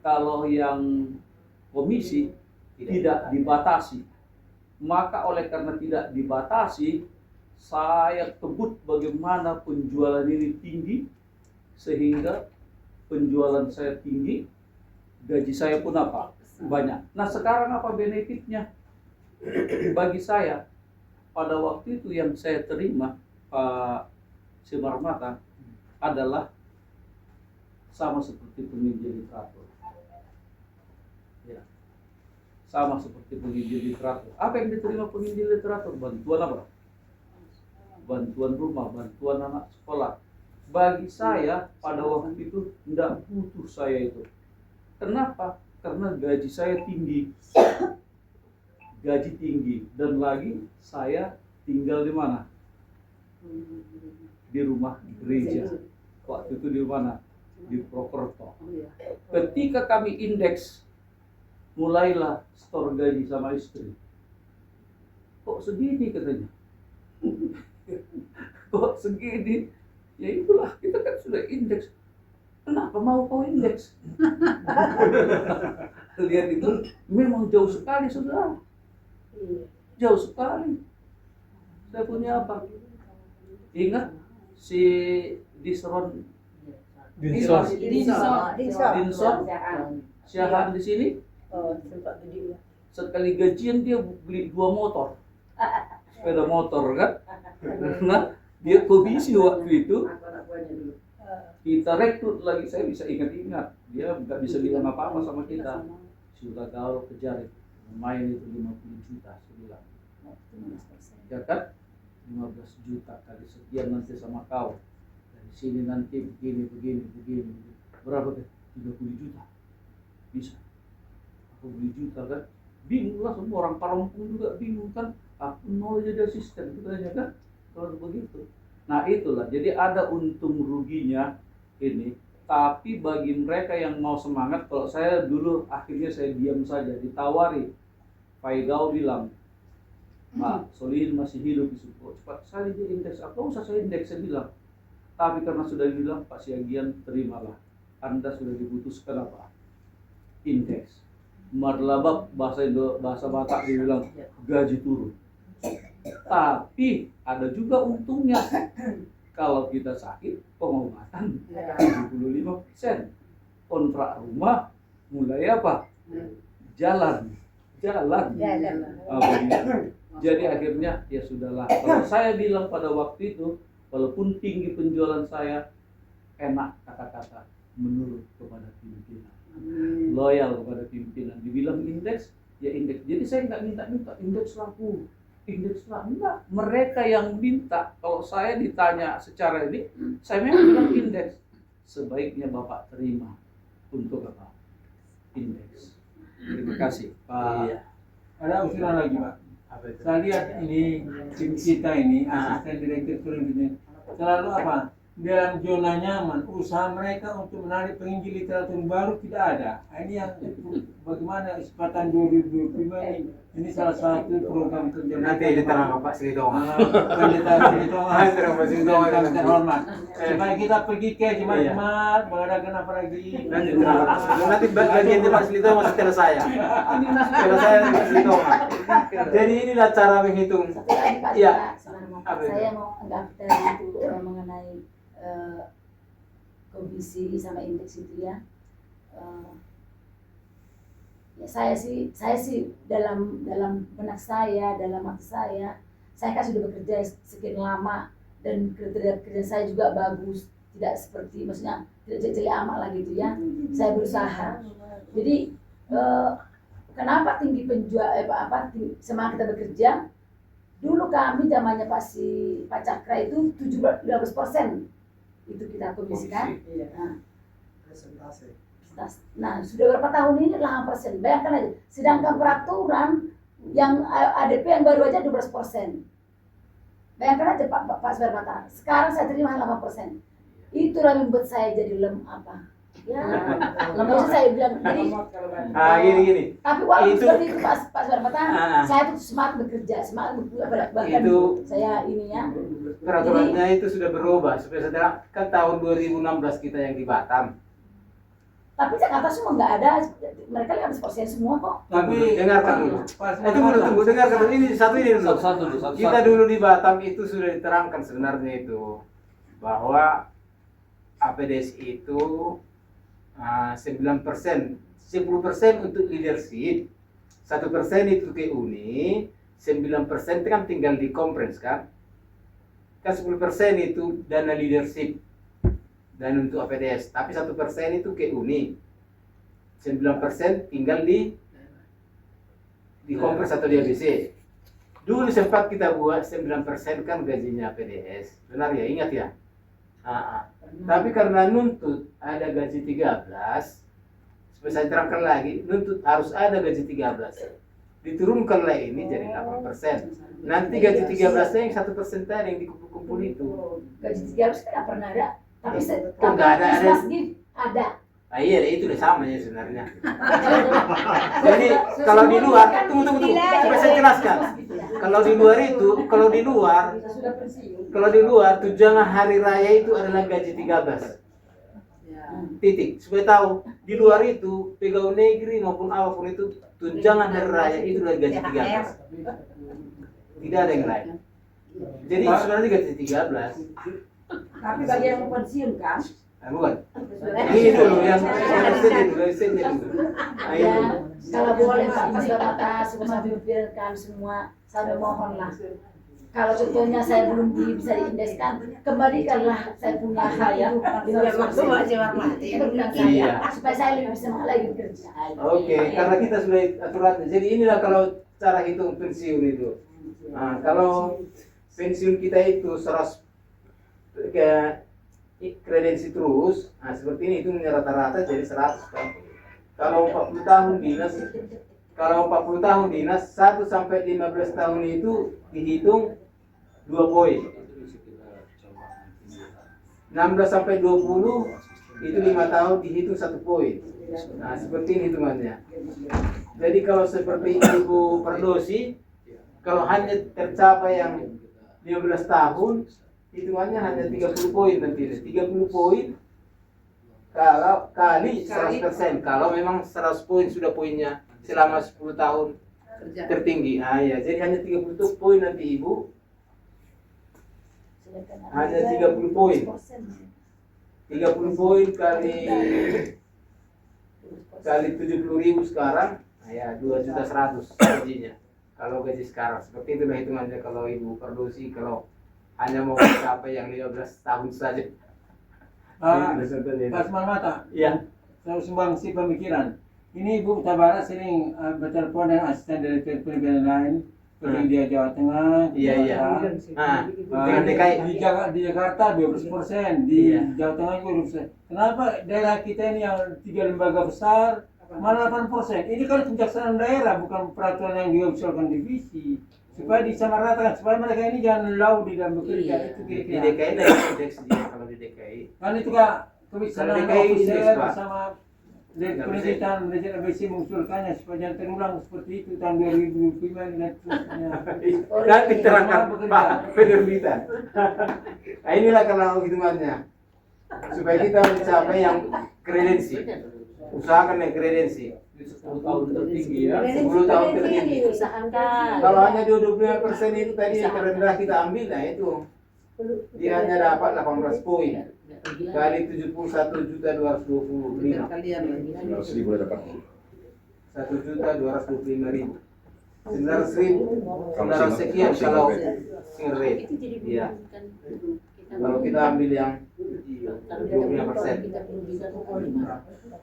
Kalau yang komisi tidak dibatasi, maka oleh karena tidak dibatasi, saya kebut bagaimana penjualan ini tinggi, sehingga penjualan saya tinggi, gaji saya pun apa? Banyak. Nah sekarang apa benefitnya? Bagi saya, pada waktu itu yang saya terima Pak Simarmata adalah sama seperti penginjil literatur. Ya. Sama seperti penginjil literatur. Apa yang diterima penginjil literatur? Bantuan apa? Bantuan rumah, bantuan anak sekolah. Bagi saya pada waktu itu tidak butuh saya itu. Kenapa? Karena gaji saya tinggi. Gaji tinggi. Dan lagi saya tinggal di mana? Di rumah gereja. Waktu itu di mana? Di Prokerto. Ketika kami indeks, mulailah store gaji sama istri. Kok segini katanya? Kok segini? Ya itulah, kita kan sudah indeks. Kenapa mau kau indeks? Lihat itu, memang jauh sekali saudara. Jauh sekali. Saya punya apa? Ingat si Dinson Syahan di sini. Sekali gajian dia beli 2 motor, sepeda motor kan? Karena dia komisi waktu itu. Kita rekrut lagi, saya bisa ingat-ingat. Dia nggak bisa bilang apa-apa sama kita. Sudah gaul kejar main itu 50 juta sebulan. Ya kan? 15 juta kali sekian nanti sama kau. Dari sini nanti begini. Berapa deh? 30 juta. Bisa. Aku beli juta kan? Bingung lah semua orang Parongpong juga bingung kan? Aku mau jadi asisten katanya kan? Kalau begitu. Nah itulah. Jadi ada untung ruginya ini. Tapi bagi mereka yang mau semangat, kalau saya dulu akhirnya saya diam saja. Ditawari. Pak Igau bilang, Pak Solihin masih hidup di situ. Cepat sekali dia indeks. Apa usah saya indeks, saya bilang. Tapi karena sudah dibilang, Pak Siagian terimalah. Anda sudah diputuskan apa? Indeks. Marlabab bahasa Batak dia bilang gaji turun. Tapi ada juga untungnya. Kalau kita sakit, pengobatan 75%. Kontrak rumah mulai apa? Jalan. Jadi akhirnya ya sudahlah. Kalau saya bilang pada waktu itu, walaupun tinggi penjualan saya, enak kata-kata menurut kepada pimpinan, loyal kepada pimpinan. Dibilang indeks, ya indeks. Jadi saya nggak minta indeks laku, indeks laku. Enggak. Mereka yang minta. Kalau saya ditanya secara ini, saya memang bilang indeks. Sebaiknya Bapak terima untuk apa? Indeks. Terima kasih, Pak. Iya. Ada usulan lagi, Pak. Saya lihat ini tim kita ini asisten direktur ini selalu apa? Dalam zona nyaman, usaha mereka untuk menarik penginjil literatur baru tidak ada. Ini yang bagaimana kesempatan 2025 ini salah satu program kerja. Nanti diterangkan Pak Sritonga. Pendeta Sritonga yang terhormat. Supaya kita pergi ke jemaat-jemaat mengadakan apa lagi. Nanti diterangkan. Nanti bagian di Pak Sritonga setelah saya. Setelah saya Pak Sritonga. Jadi inilah cara menghitung. Iya. Saya mau daftar itu mengenai komisi sama indeks itu ya. Ya saya sih dalam benak saya, dalam hati saya kan sudah bekerja sekian lama dan kerja saya juga bagus, tidak seperti maksudnya tidak jelek amat lah gitu ya. Saya berusaha. Jadi kenapa tinggi semangat kita bekerja? Dulu kami zamannya Pak Cakra itu 15% itu kita komisikan. Nah, persentase. Nah, sudah berapa tahun ini 8%. Bayangkan aja. Sedangkan peraturan yang ADP yang baru aja 12%. Bayangkan aja Pak Suparmata. Sekarang saya terima 8%. Itulah yang membuat saya jadi Ya, lemah saya bilang jadi. Gini. Tapi walaupun Itu- seperti itu Pak Suparmata, Ah. saya tuh semangat bekerja, bahkan Itu- saya ininya. Peraturannya itu sudah berubah. Supaya saudara, kan tahun 2016 kita yang di Batam. Tapi Jakarta semua nggak ada, mereka 15% semua kok. Tapi Dengarkan dulu. Tunggu, dengarkan dulu. Ini satu ini dulu. Satu-satu. Kita dulu di Batam itu sudah diterangkan sebenarnya itu bahwa APDS itu 9%, 10% untuk leadership, 1% itu ke uni, 9% kan tinggal di conference kan? Kan 10% itu dana leadership dan untuk APDS, tapi 1% itu ke uni, 9% tinggal di conference atau di ABC. Dulu sempat kita buat 9% kan gajinya APDS, benar ya, ingat ya? Tapi karena nuntut ada gaji 13, supaya saya terangkan lagi, nuntut harus ada gaji 13. Diturunkanlah ini jadi 8%. Nanti gaji 13-nya yang 1% tadi yang dikumpul-kumpul itu. Gaji 13 kan nggak pernah ada. Tapi nggak ada. ada. Iya, itu udah sama ya sebenarnya. Jadi kalau di luar, tunggu, supaya saya jelaskan. Kalau di luar itu, kalau di luar tunjangan hari raya itu adalah gaji 13. Titik. Supaya tahu, di luar itu pegawai negeri maupun apapun itu tunjangan hari raya itu adalah gaji 13. Tidak ada yang lain. Jadi sebenarnya gaji 13. Tapi bagi yang mau pensiun kan? Bukan. Ini dulu yang lisennya dulu. Ya, kalau boleh Pak Suparmata semua memikirkan semua, saya mohonlah. Kalau contohnya saya belum bisa diindekskan, kembalikanlah saya punya hal yang Iya. supaya saya lebih bisa lagi bekerja. Oke, karena kita sudah aturannya. Jadi inilah kalau cara hitung pensiun itu. Nah, kalau pensiun kita itu 100 kredensi terus, nah seperti ini itu rata-rata jadi 100 kan. Kalau 40 tahun dinas, 1 sampai 15 tahun itu dihitung 2 poin. 16 sampai 20 itu 5 tahun dihitung 1 poin. Nah, seperti ini hitungannya. Jadi kalau seperti Ibu Perdosi, kalau hanya tercapai yang 15 tahun, hitungannya hanya 30 poin nanti. 30 poin kalau kali 100%. Kalau memang 100 poin sudah poinnya selama 10 tahun tertinggi. Ya, jadi hanya 30 poin nanti Ibu. Hanya 30 poin. 30 poin kali 70.000 sekarang, ya 2.100.000 gajinya. Kalau gaji sekarang seperti itu hitungannya kalau Ibu Perdosi kalau hanya mau mencapai yang 15 tahun saja. Pak Suparmata, Ya. saya sumbangsi pemikiran. Ini Ibu Tabara sering bertelepon dengan asisten direktur pendidikan lain, seperti di Jawa Tengah, Iya. Dengan DKI. Di Jakarta 12%, di Jawa Tengah juga 12%. Kenapa daerah kita ini yang 3 lembaga besar malah 8%? Ini kan kebijaksanaan daerah, bukan peraturan yang diusulkan divisi. Supaya disamaratakan, supaya mereka ini jangan lau di dalam bekerja. Itu Di kira-kira. DKI dari indeks dia kalau di DKI. Kan itu Kak, kebijaksanaan Kalau DKI officer indeks, Pak. bersama penelitian manajer ABC mengusulkannya supaya jangan terulang seperti itu tahun 2005 dan seterusnya. Nanti terangkan Pak penerbitan. Nah, inilah kalau hitungannya. Supaya kita mencapai yang kredensi. Usahakan yang kredensi. 10 tahun tertinggi ya. 10 tahun tertinggi. Usahakan. Kalau hanya 25% itu tadi yang terendah kita ambil, nah itu dia hanya dapat 18 poin kali 71.225. Kalian lagi. 100.000 boleh dapat. 1.225.000. 900.000. 900 sekian kalau single rate. Iya. Kalau kita ambil yang 25%.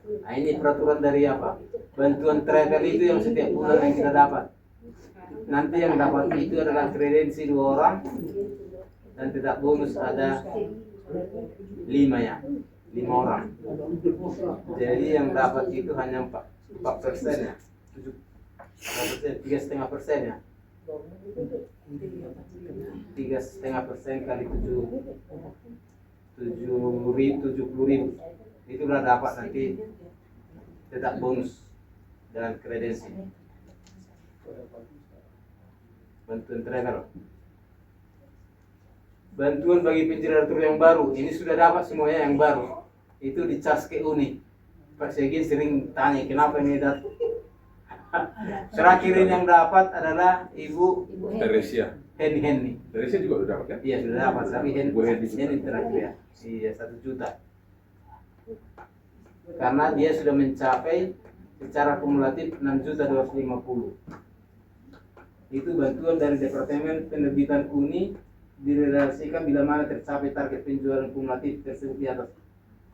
Nah, ini peraturan dari apa? Bantuan travel itu yang setiap bulan yang kita dapat. Nanti yang dapat itu adalah kredensi 2 orang dan tidak bonus ada 5 ya. 5 orang. Jadi yang dapat itu hanya 4% ya, 3,5% ya. 3,5% kali 70.000 itulah dapat nanti tetap bonus dan kredensi bantuan travel. Bantuan bagi ventilator yang baru ini sudah dapat semuanya yang baru itu di charge ke Uni. Pak Segin sering tanya kenapa ini dapat. Terakhir ini yang dapat adalah Ibu Teresia. Henny. Teresia juga udah dapat kan? Iya sudah dapat, tapi Bu Henny Henny terakhir ya. Iya 1 juta. Karena dia sudah mencapai secara kumulatif 6.250. Itu bantuan dari Departemen Penerbitan Uni direalisasikan bila mana tercapai target penjualan kumulatif tersebut di atas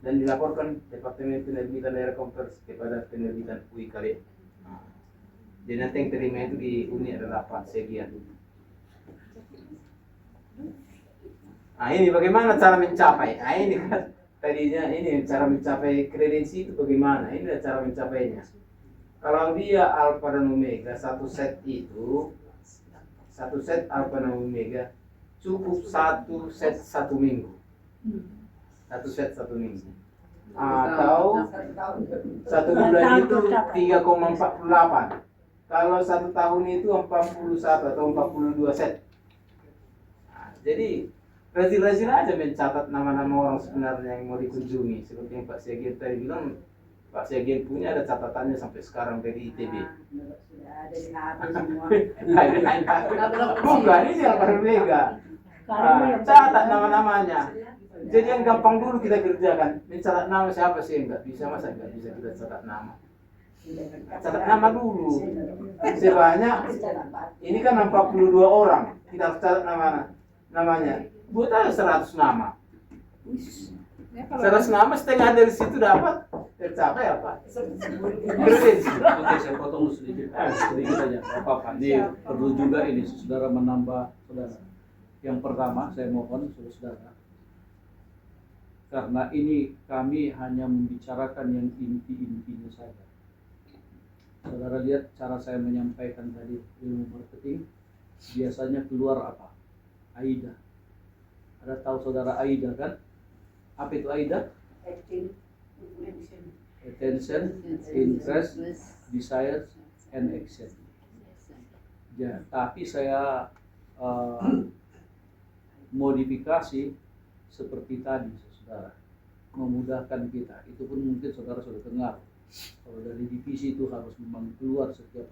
dan dilaporkan Departemen Penerbitan Daerah Kompleks kepada penerbitan UI kalian. Jadi nanti yang terima itu di Uni adalah Pak Segian. Nah ini bagaimana cara mencapai? Nah ini kan tadinya ini cara mencapai kredensi itu bagaimana? Ini adalah cara mencapainya. Kalau dia alfa dan omega satu set alfa dan omega cukup 1 set 1 minggu. 1 set 1 minggu. Atau 1 bulan itu 3,48. Kalau 1 tahun itu 41 atau 42 set. Nah, jadi rajin-rajin aja mencatat nama-nama orang sebenarnya yang mau dikunjungi. Seperti yang Pak Segian tadi bilang, Pak Segian punya ada catatannya sampai sekarang dari ITB. Sudah ada di HP semua. Bukan, ini yang baru mega. Catat nama-namanya. Jadi yang gampang dulu kita kerjakan, mencatat nama siapa sih yang nggak bisa, masa nggak bisa kita catat nama. Catat nama dulu. Sebanyak ini kan 42 orang. Kita harus catat namanya. Buat aja 100 nama. 100 nama setengah dari situ dapat tercapai apa? Kredensi. Oke, saya potong sedikit aja. Apa-apa. Ini perlu juga ini saudara menambah saudara. Yang pertama saya mohon saudara, karena ini kami hanya membicarakan yang inti-intinya saja. Saudara lihat cara saya menyampaikan tadi ilmu marketing, biasanya keluar apa? AIDA. Ada tahu saudara AIDA kan? Apa itu AIDA? Attention, interest, desire, and action. Ya, tapi saya modifikasi seperti tadi, saudara, memudahkan kita. Itu pun mungkin saudara sudah dengar. Kalau dari divisi itu harus memang keluar setiap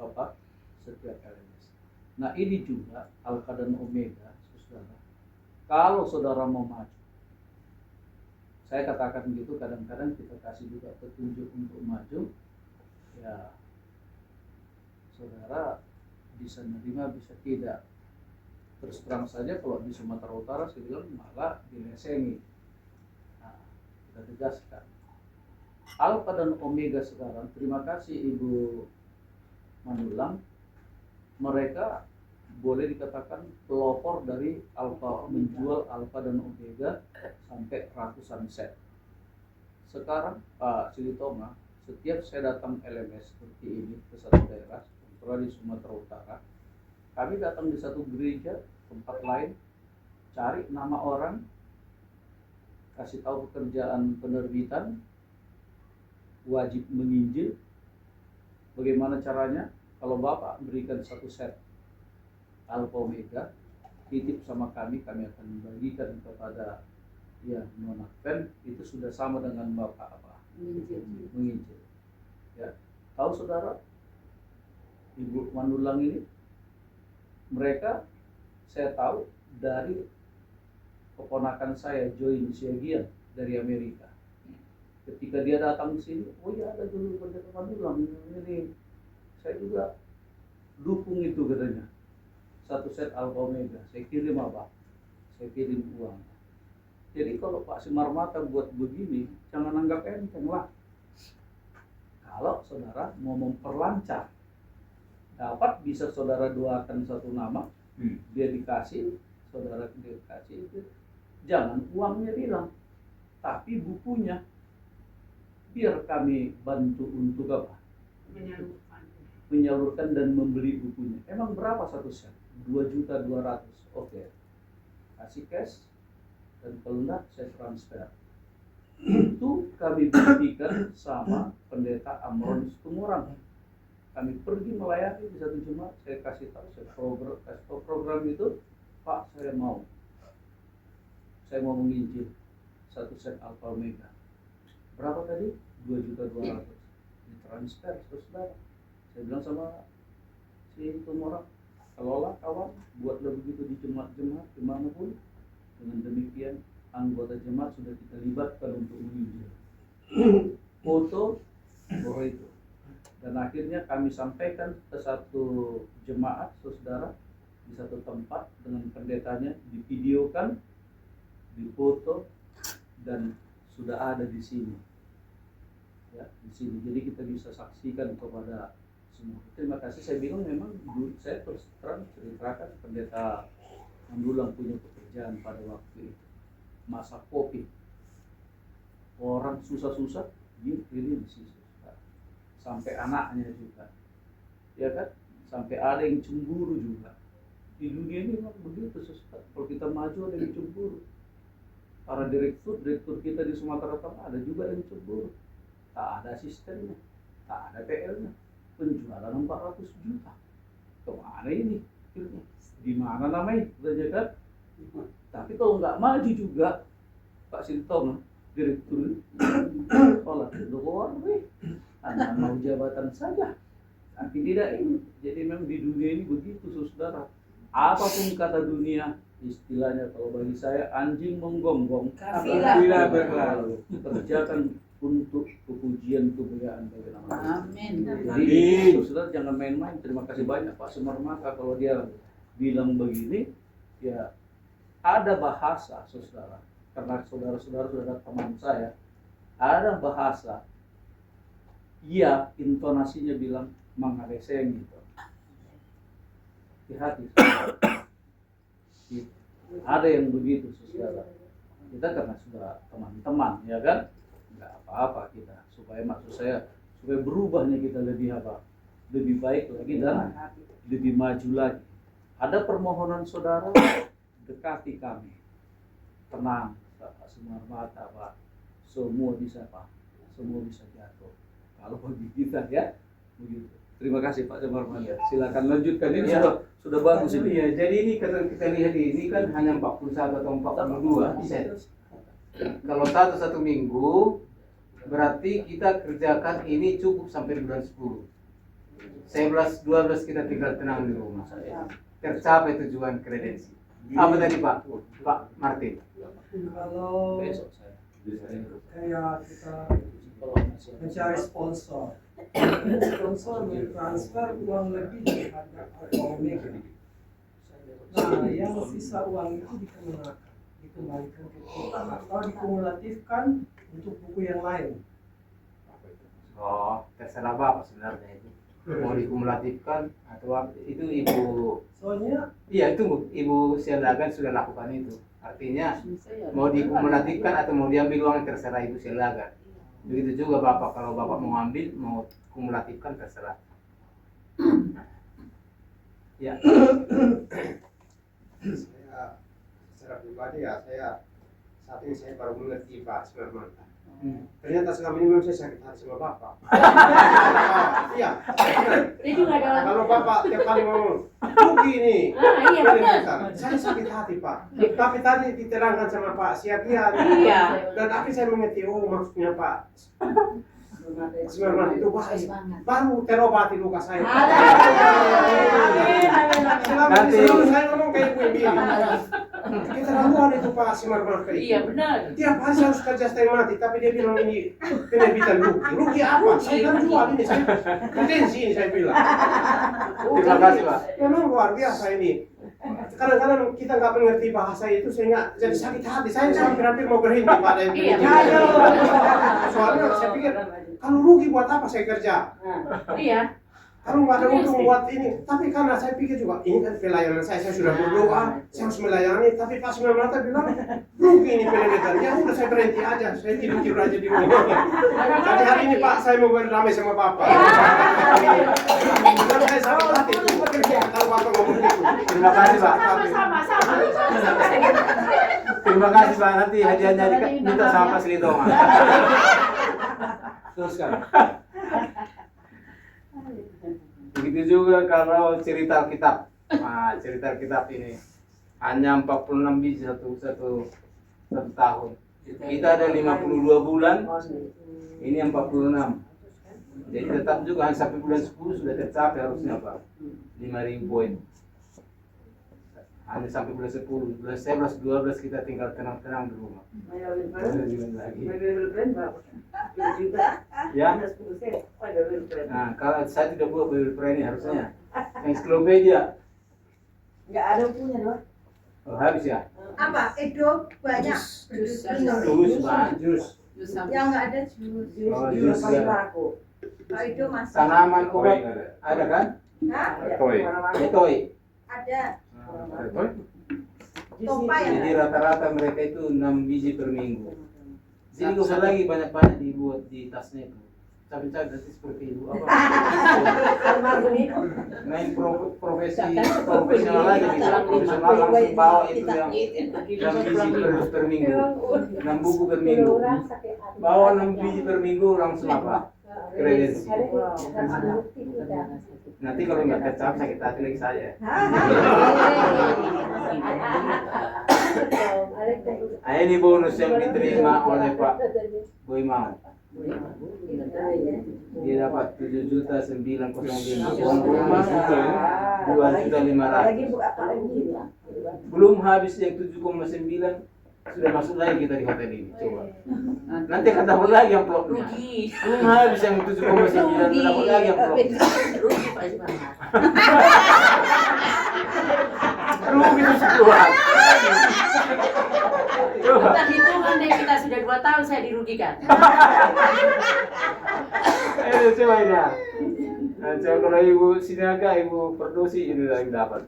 LMS. Nah ini juga alfa dan omega, saudara. Kalau saudara mau maju, saya katakan gitu, kadang-kadang kita kasih juga petunjuk untuk maju, ya saudara bisa menerima, bisa tidak. Terus terang saja kalau di Sumatera Utara saya bilang malah dilesengi. Nah, kita tegaskan. Alfa dan omega sekarang, terima kasih Ibu Manulang, mereka boleh dikatakan pelopor dari alfa, menjual alfa dan omega sampai ratusan set. Sekarang Pak Silitoma, setiap saya datang LMS seperti ini ke satu daerah, seperti di Sumatera Utara, kami datang di satu gereja, tempat lain, cari nama orang, kasih tahu pekerjaan penerbitan, wajib menginjil. Bagaimana caranya? Kalau Bapak berikan 1 set alfa omega, titip sama kami akan membagikan kepada ya non-advent, itu sudah sama dengan Bapak apa? Menginjil. Ya. Tahu saudara, Ibu Manulang ini, mereka saya tahu dari keponakan saya Join Segian dari Amerika. Ketika dia datang ke sini, oh ya ada dulu pendeta Manulang ini, saya juga dukung itu katanya. 1 set alfa omega, saya kirim apa? Saya kirim uang. Jadi kalau Pak Simarmata buat begini, jangan anggap enteng lah. Kalau saudara mau memperlancar, dapat bisa saudara doakan 1 nama, dia dikasih, saudara dikasih itu, jangan uangnya hilang, tapi bukunya. biar kami bantu untuk apa? Menyalurkan dan membeli bukunya. Emang berapa satu set? 2.200.000. Oke. Kasih cash dan kalau enggak saya transfer. Itu kami buktikan sama pendeta Amron Tumorang. Kami pergi melayani di satu jemaat, saya kasih tahu program itu, Pak saya mau menginjil satu set Alfa Omega. Berapa tadi? 2.200.000. Ditransfer saudara. Saya bilang sama si Tumorang, kelola kawan, buatlah begitu di jemaat-jemaat dimanapun. Dengan demikian anggota jemaat sudah kita libatkan untuk menginjil. Foto bahwa itu. Dan akhirnya kami sampaikan ke satu jemaat, saudara, di satu tempat dengan pendetanya, divideokan, difoto, dan sudah ada di sini. Ya, di sini. Jadi kita bisa saksikan kepada semua. Terima kasih. Saya bingung memang saya terus terang ceritakan pendeta Mandulang punya pekerjaan pada waktu itu. Masa Covid. Orang susah-susah, dia kirim sih. Sampai anaknya juga, ya kan? Sampai ada yang cemburu juga. Di dunia ini memang begitu, Ustaz. Kalau kita maju ada yang cemburu. Para direktur kita di Sumatera Utara ada juga yang cemburu. Tak ada asistennya, tak ada PL-nya. Penjualan 400 juta. Kemana ini? Di mana namanya? Saja kan? Tapi kalau nggak maju juga, Pak Sintom, direktur, olah keluar, hanya mau jabatan saja, tapi tidak ini. Jadi memang di dunia ini begitu, saudara. Apapun kata dunia, istilahnya kalau bagi saya anjing menggonggong, kafilah berlalu. Kerjakan untuk kepujian kemuliaan bagi nama Tuhan. Amin. Jadi saudara jangan main-main. Terima kasih banyak Pak Sumarmaka kalau dia bilang begini, ya ada bahasa, saudara. Karena saudara-saudara sudah ada teman saya, ada bahasa. Iya, intonasinya bilang mangareseng gitu. Hati-hati. Ada yang begitu, saudara. Kita karena sudah teman-teman, ya kan? Nggak apa-apa kita. Supaya maksud saya, supaya berubahnya kita lebih apa? Lebih baik lagi dan lebih maju lagi. Ada permohonan saudara, dekati kami. Tenang, Pak Sumarmata, Pak. Semua bisa, Pak. Semua bisa jatuh. Kalau bagi kita ya begitu. Terima kasih Pak Sumarmata. Silakan lanjutkan ini ya. sudah bagus ini. Ya, jadi ini kalau kita lihat ini kan hanya 41 atau 42 set. Kalau satu minggu berarti kita kerjakan ini cukup sampai bulan 10. 11-12 kita tinggal tenang di rumah. Tercapai tujuan kredensi. Apa tadi Pak Martin? Kalau Besok saya. kayak kita mencari sponsor mentransfer uang lebih dari harga Alfa Omega. Nah, yang sisa uang itu dikembalikan ke kita atau dikumulatifkan untuk buku yang lain. Oh, terserah Bapak sebenarnya itu. Mau dikumulatifkan atau apa? Itu Ibu. Soalnya Iya itu Ibu Sialagan sudah lakukan itu. Artinya mau dikumulatifkan atau mau diambil uang terserah Ibu Sialagan. Begitu juga Bapak, kalau Bapak mau ambil, mau kumulatifkan terserah. Ya. Saya secara pribadi ya, saat ini saya baru mengerti Pak Sumarmata. Ternyata selama ini memang saya sakit hati sama Bapak. Iya. Dia juga ada. Kalau Bapak tiap kali ngomong, rugi ini. Iya benar. Saya sakit hati Pak. Tapi tadi diterangkan sama Pak Siapian. Iya. Dan akhirnya saya mengerti, oh maksudnya Pak Sumarmata itu baik. Baru terobati luka saya. Selama ini selalu saya ngomong kayak begini. Keterlaluan itu Pak Sumarmata itu. Iya benar. Tiap hari saya harus kerja setengah mati, tapi dia bilang ini penerbitan rugi. Rugi apa? Saya kan jual ini, saya kredensi ini saya bilang. Terima kasih Pak. Memang luar biasa ini. Kadang-kadang kita nggak mengerti bahasa itu sehingga jadi sakit hati. Saya hampir mau berhenti pada yang Iya, soalnya saya pikir kalau rugi buat apa saya kerja? Iya. kalau nggak ada untung buat ini, tapi karena saya pikir juga ini kan pelayanan saya sudah berdoa, saya harus melayani, tapi pas Marmata bilang rugi ini penelitian, ya udah saya berhenti aja, saya tidur aja di rumah. Jadi hari ini Pak saya mau berdamai sama Bapak. Karena saya sakit hati itu, kalau Bapak ngomong gitu. Terima kasih Pak. Sama. Terima kasih Pak. Nanti hadiahnya minta sama Pak Slito. Teruskan. Begitu juga kalau cerita Alkitab. Nah, cerita Alkitab ini hanya 46 biji satu tahun. Kita ada 52 bulan, ini 46. Jadi tetap juga hanya sampai bulan 10 sudah tercapai harusnya Pak. 5.000 poin. Hanya sampai bulan 10, bulan 11, 12 kita tinggal tenang-tenang di rumah. Lagi. Ya. Nah, kalau saya tidak buat Bible Prayer ini harusnya ensiklopedia. Nggak ada punya doang. Oh, habis ya? Apa? Itu banyak. Jus. Jus, Pak. Jus. Yang nggak ada jus. Oh, jus ya. Kalau itu masih. Tanaman obat ada kan? Hah? Toy. Etoi. Ada. Toy. Topa ya. Jadi rata-rata mereka itu 6 biji per minggu. Jadi nggak usah lagi banyak-banyak dibuat di tasnya itu. Capek-capek nanti seperti ibu apa? Main profesional aja bisa. Profesional langsung bawa itu yang 6 biji per minggu. 6 buku per minggu. Bawa 6 biji per minggu langsung apa? Kredensi. Nanti kalau nggak kecap sakit hati lagi saya. Ini bonus yang diterima oleh Pak Boy Mau. Dia dapat 7.905 uang rumah 2.500. Belum habis yang 7,9 sudah masuk lagi kita di hotel ini. Coba. Nanti akan dapat lagi yang plotnya. Belum habis yang 7,9 dapat lagi yang plot. Rugi Pak Ismail. Rugi itu sebuah. Bukan hitungan deh, kita sudah 2 tahun saya dirugikan. Coba ini ya. Nah, coba kalau Ibu Sinaga, Ibu Perdosi ini yang dapat.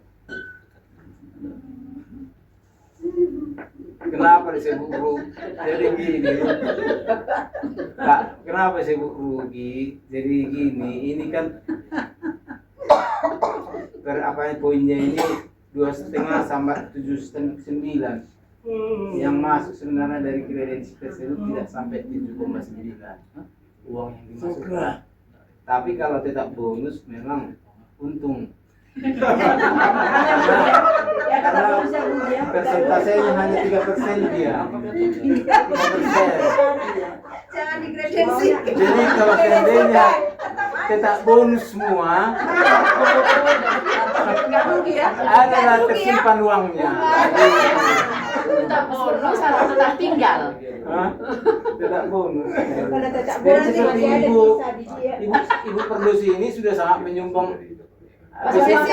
Kenapa disebut rugi? Jadi gini, Kak, kenapa disebut rugi? Jadi gini, ini kan poinnya ini 2,5 sampai 7,9. Yang masuk sebenarnya dari kredensi tersebut tidak sampai 7,9 uang yang dimasukkan. Tapi kalau tetap bonus memang untung. Persentasenya hanya 3% dia. 3%. Jangan dikredensi. Jadi kalau seandainya tetap bonus semua, adalah tersimpan uangnya. Tetap bonus atau tetap tinggal? Hah? Tetap bonus. Kalau tetap Dan bonus seperti masih ada ibu sisa di dia. Ibu Perdosi ini sudah sangat menyumbang. Masih Jadi ada.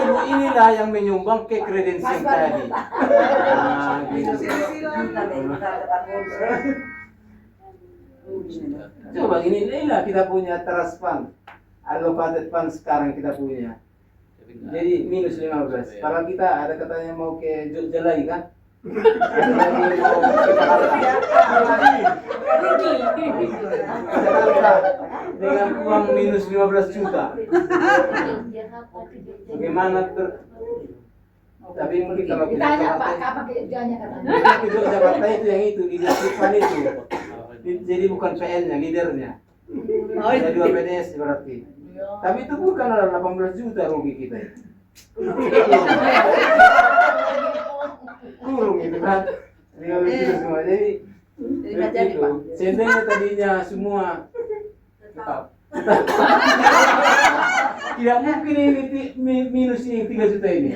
ibu inilah yang menyumbang ke kredensi yang tadi. Nah, gitu. Coba inilah kita punya trust fund, allocated fund sekarang kita punya. Jadi minus 15. Kalau kita ada katanya mau ke Jogja lagi kan? Dengan uang minus 15 juta. Bagaimana tapi mungkin kalau kita Ditanya Pak, kapan kerjanya katanya? di Jakarta itu yang itu leadership fund itu. Jadi bukan PN-nya, leadernya. Ada 2 PNS berarti. Tapi itu bukan 18 juta rugi kita. Kurung itu kan. Itu semua. Jadi itu. Seandainya tadinya semua tidak mungkin ini minus yang 3 juta ini.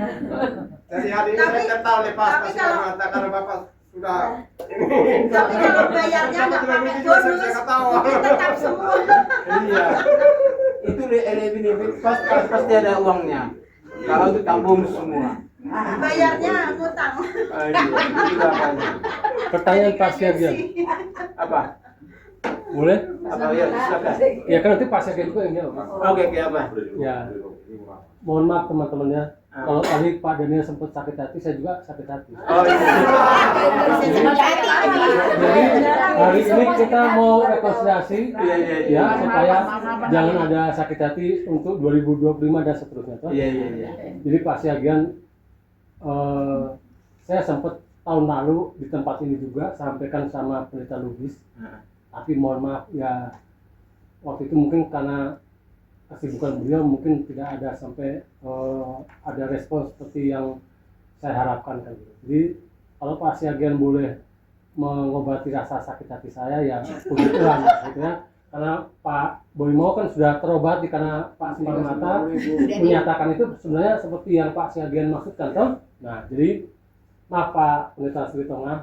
Jadi hari ini saya tahu lepas karena Bapak sudah. Tapi kalau bayarnya nggak pakai bonus, tetap semua. Iya. Itu benefit pasti ada uangnya. Kalau itu tak bonus semua. Bayarnya ngutang. Itu apanya? Pertanyaan Pak Sergio. Apa? Boleh? Apa ya? Silakan. Ya kan nanti Pak Sekjen juga yang jawab. Oke, apa? Ya. Mohon maaf teman-temannya. Kalau tadi Pak Daniel sempat sakit hati, saya juga sakit hati. Oh iya. Jadi hari ini kita mau rekonsiliasi ya supaya jangan ada sakit hati untuk 2025 dan seterusnya. Toh. Iya. Jadi Pak Siagian, saya sempat tahun lalu di tempat ini juga sampaikan sama Pendeta Lubis. Tapi mohon maaf ya waktu itu mungkin karena kesibukan beliau mungkin tidak ada sampai ada respon seperti yang saya harapkan kan. Jadi kalau Pak Siagian boleh mengobati rasa sakit hati saya ya puji Tuhan maksudnya karena Pak Boimo kan sudah terobati karena Pak Simarmata menyatakan itu sebenarnya seperti yang Pak Siagian maksudkan toh. Nah jadi maaf Pak Pendeta Sri Tonga,